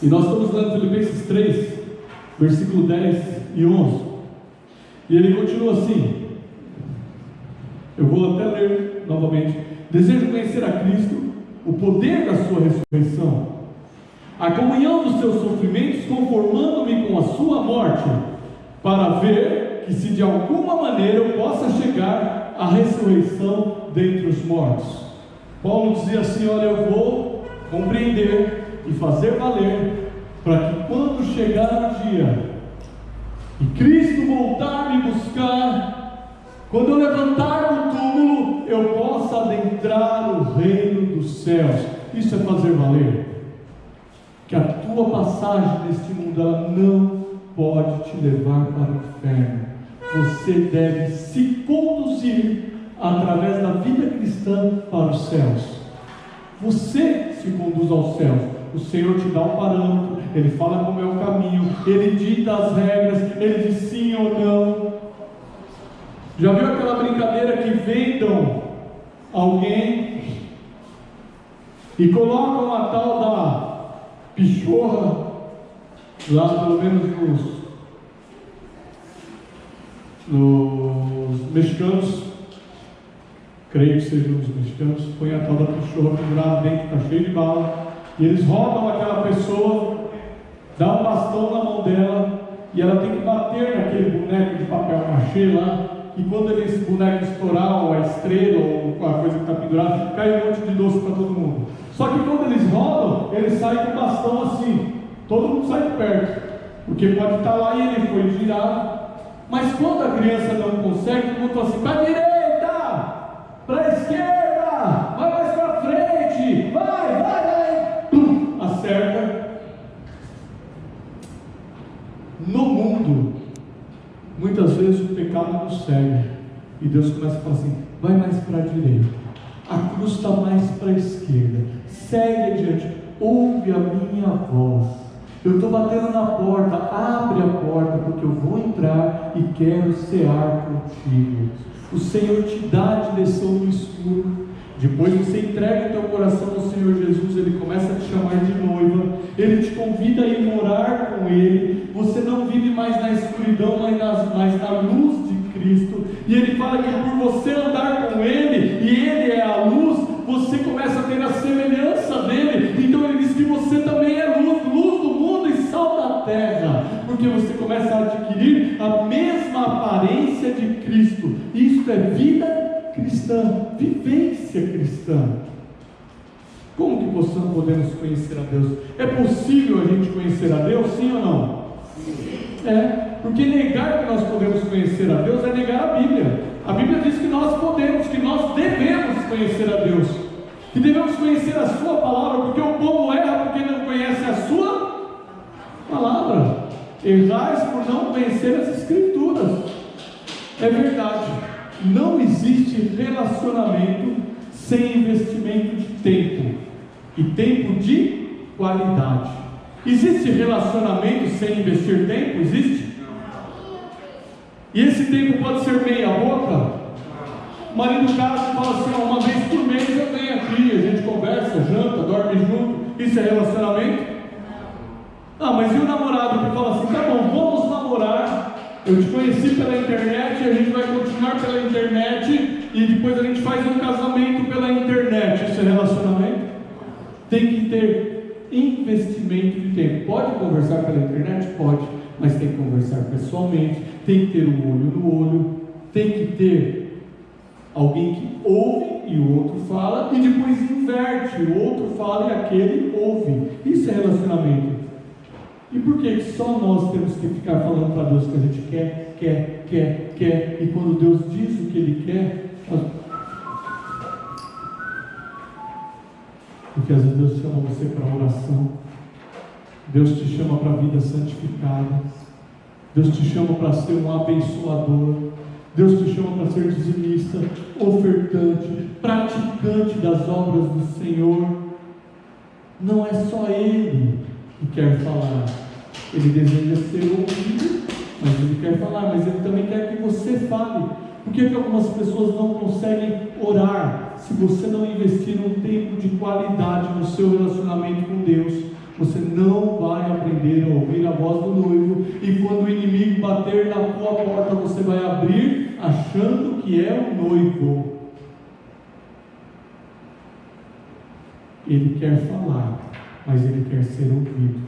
E nós estamos lendo Filipenses 3, versículo 10 e 11, e ele continua assim. Eu vou até ler novamente: desejo conhecer a Cristo, o poder da sua ressurreição, a comunhão dos seus sofrimentos, conformando-me com a sua morte, para ver que se de alguma maneira eu possa chegar à ressurreição dentre os mortos. Paulo dizia assim: olha, eu vou compreender e fazer valer, para que quando chegar o dia e Cristo voltar a me buscar, quando eu levantar do túmulo, eu possa adentrar o reino dos céus. Isso é fazer valer. Que a tua passagem neste mundo, ela não pode te levar para o inferno. Você deve se conduzir através da vida cristã para os céus. Você se conduz aos céus. O Senhor te dá um parâmetro, Ele fala como é o caminho, Ele dita as regras, Ele diz sim ou não. Já viu aquela brincadeira que vendam alguém e colocam a tal da pichorra, lá pelo menos nos mexicanos, creio que sejam os mexicanos, põe a tal da pichorra pendurada dentro, está cheio de bala, e eles roubam aquela pessoa, dá um bastão na mão dela, e ela tem que bater naquele boneco de papel machê lá, e quando esse boneco estourar, ou a estrela, ou a coisa que está pendurada, cai um monte de doce para todo mundo. Só que quando eles rodam, eles saem com o bastão assim, todo mundo sai de perto, porque pode estar lá e ele foi girado. Mas quando a criança não consegue, todo mundo fala assim: para a direita, para a esquerda, vai mais para frente, vai, Muitas vezes o pecado nos segue e Deus começa a falar assim: vai mais para a direita, a cruz está mais para a esquerda, segue adiante, ouve a minha voz, eu estou batendo na porta, abre a porta, porque eu vou entrar e quero cear contigo. O Senhor te dá a direção no escuro. Depois você entrega o teu coração ao Senhor Jesus, Ele começa a te chamar de noiva, Ele te convida a ir morar com Ele. Você não vive mais na escuridão, mas na luz de Cristo. E Ele fala que por você andar com Ele, e Ele é a luz, você começa a ter a semelhança dEle. Então Ele diz que você também é luz, luz do mundo e sal da terra, porque você começa a adquirir a mesma aparência de Cristo. Isto é vida cristã, vivência cristã. Como que podemos conhecer a Deus? É possível a gente conhecer a Deus, sim ou não? Sim. Porque negar que nós podemos conhecer a Deus é negar a Bíblia. A Bíblia diz que nós podemos, que nós devemos conhecer a Deus, que devemos conhecer a sua palavra, porque o povo erra porque não conhece a sua palavra. Errais por não conhecer as Escrituras. É verdade. Não existe relacionamento sem investimento de tempo, e tempo de qualidade. Existe relacionamento sem investir tempo? Existe? E esse tempo pode ser meia boca? O marido casa e fala assim: uma vez por mês eu venho aqui, a gente conversa, janta, dorme junto. Isso é relacionamento? Mas e o namorado que fala assim: tá bom, vamos namorar, eu te conheci pela internet, a gente vai continuar pela internet, e depois a gente faz um casamento pela internet. Isso é relacionamento? Tem que ter investimento de tempo. Pode conversar pela internet? Pode, mas tem que conversar pessoalmente, tem que ter um olho no olho, tem que ter alguém que ouve e o outro fala, e depois inverte, o outro fala e aquele ouve. Isso é relacionamento. E por que só nós temos que ficar falando para Deus que a gente quer, e quando Deus diz o que Ele quer, porque às vezes Deus chama você para oração, Deus te chama para a vida santificada, Deus te chama para ser um abençoador, Deus te chama para ser dizimista, ofertante, praticante das obras do Senhor. Não é só Ele que quer falar, Ele deseja ser ouvido, mas Ele quer falar, mas Ele também quer que você fale. Por que algumas pessoas não conseguem orar? Se você não investir um tempo de qualidade no seu relacionamento com Deus, você não vai aprender a ouvir a voz do noivo, e quando o inimigo bater na tua porta, você vai abrir achando que é o noivo. Ele quer falar, mas Ele quer ser ouvido.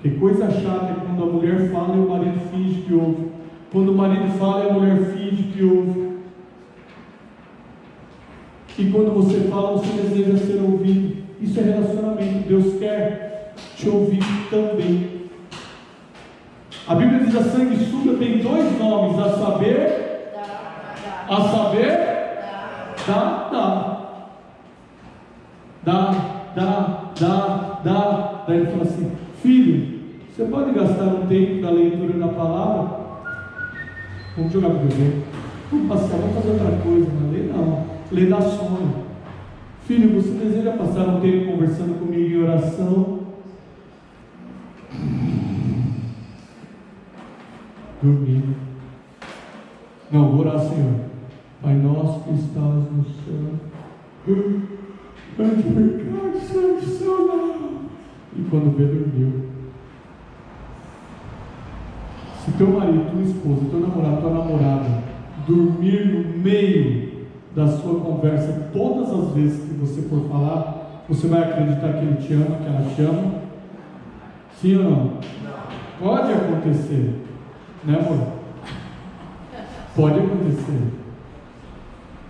Porque coisa chata é quando a mulher fala e o marido finge que ouve. Quando o marido fala e a mulher finge que ouve. E quando você fala, você deseja ser ouvido. Isso é relacionamento. Deus quer te ouvir também. A Bíblia diz: a sanguessuga tem dois nomes: a saber, dá. Daí ele fala assim: filho, você pode gastar um tempo da leitura da palavra? Vamos jogar videogame, vamos passear, vamos fazer outra coisa, mas ler não, ler dá sono. Filho, você deseja passar um tempo conversando comigo em oração? Dormindo. Não, vou orar, Senhor. Pai nosso que estás no céu, santificado seja o seu nome. E quando vê, dormiu. Se teu marido, tua esposa, teu namorado, tua namorada dormir no meio da sua conversa todas as vezes que você for falar, você vai acreditar que ele te ama, que ela te ama? Sim ou não? Não. Pode acontecer, né, amor? Pode acontecer,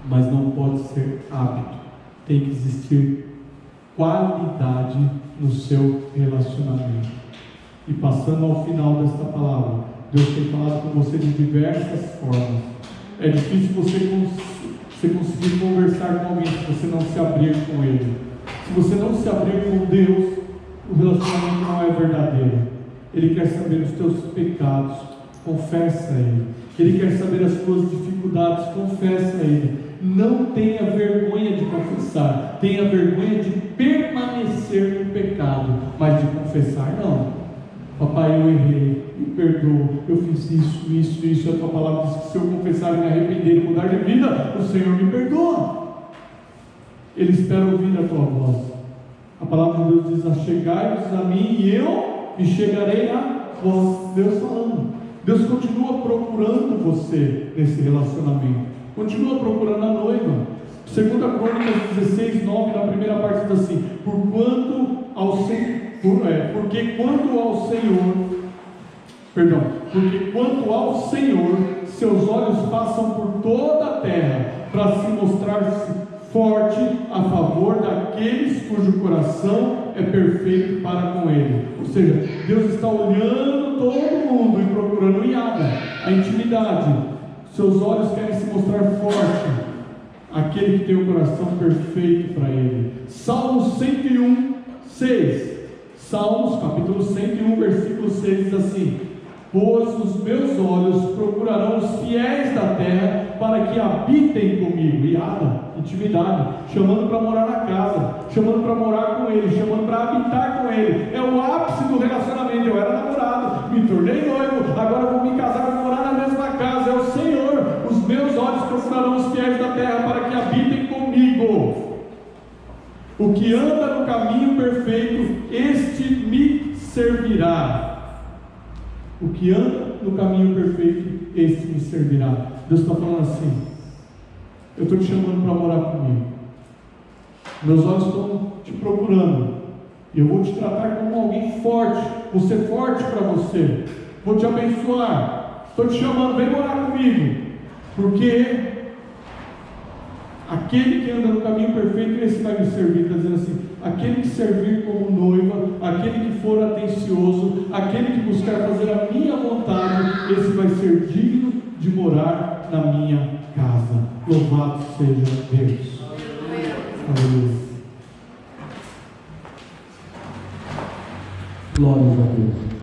mas não pode ser hábito. Tem que existir qualidade no seu relacionamento. E passando ao final desta palavra, Deus tem falado com você de diversas formas. É difícil você conseguir conversar com alguém se você não se abrir com Ele. Se você não se abrir com Deus, o relacionamento não é verdadeiro. Ele quer saber os teus pecados, confessa a Ele. Ele quer saber as tuas dificuldades. Confessa a Ele. Não tenha vergonha de confessar. Tenha vergonha de permanecer no pecado, mas de confessar não. Papai, eu errei, me perdoa, eu fiz isso. A tua palavra diz que se eu confessar e me arrepender e mudar de vida, o Senhor me perdoa. Ele espera ouvir a tua voz. A palavra de Deus diz: achegai-vos a mim e eu me chegarei a vós. Deus falando. Deus continua procurando você nesse relacionamento. Continua procurando a noiva. 2 Crônicas 16, 9, na primeira parte diz assim: porque quanto ao Senhor, seus olhos passam por toda a terra para se mostrar-se forte a favor daqueles cujo coração é perfeito para com Ele. Ou seja, Deus está olhando todo mundo e procurando a intimidade. Seus olhos querem se mostrar forte aquele que tem o coração perfeito para Ele. Salmos 101, 6. Salmos capítulo 101, versículo 6 diz assim: pois os meus olhos procurarão os fiéis da terra para que habitem comigo. Intimidade, chamando para morar na casa, chamando para morar com Ele, chamando para habitar com Ele. É o ápice do relacionamento. Eu era namorado, me tornei noivo, agora vou me casar, vou morar na mesma casa. É o Senhor. Os meus olhos procurarão os fiéis da terra para que habitem comigo. O que anda no caminho perfeito, este me servirá. O que anda no caminho perfeito, este me servirá. Deus está falando assim: eu estou te chamando para morar comigo. Meus olhos estão te procurando. E eu vou te tratar como alguém forte. Vou ser forte para você. Vou te abençoar. Estou te chamando, vem morar comigo. Porque aquele que anda no caminho perfeito, esse vai me servir. Está dizendo assim: aquele que servir como noiva, aquele que for atencioso, aquele que buscar fazer a minha vontade, esse vai ser digno de morar na minha casa. Louvado seja Deus. Aleluia. Glória a Deus.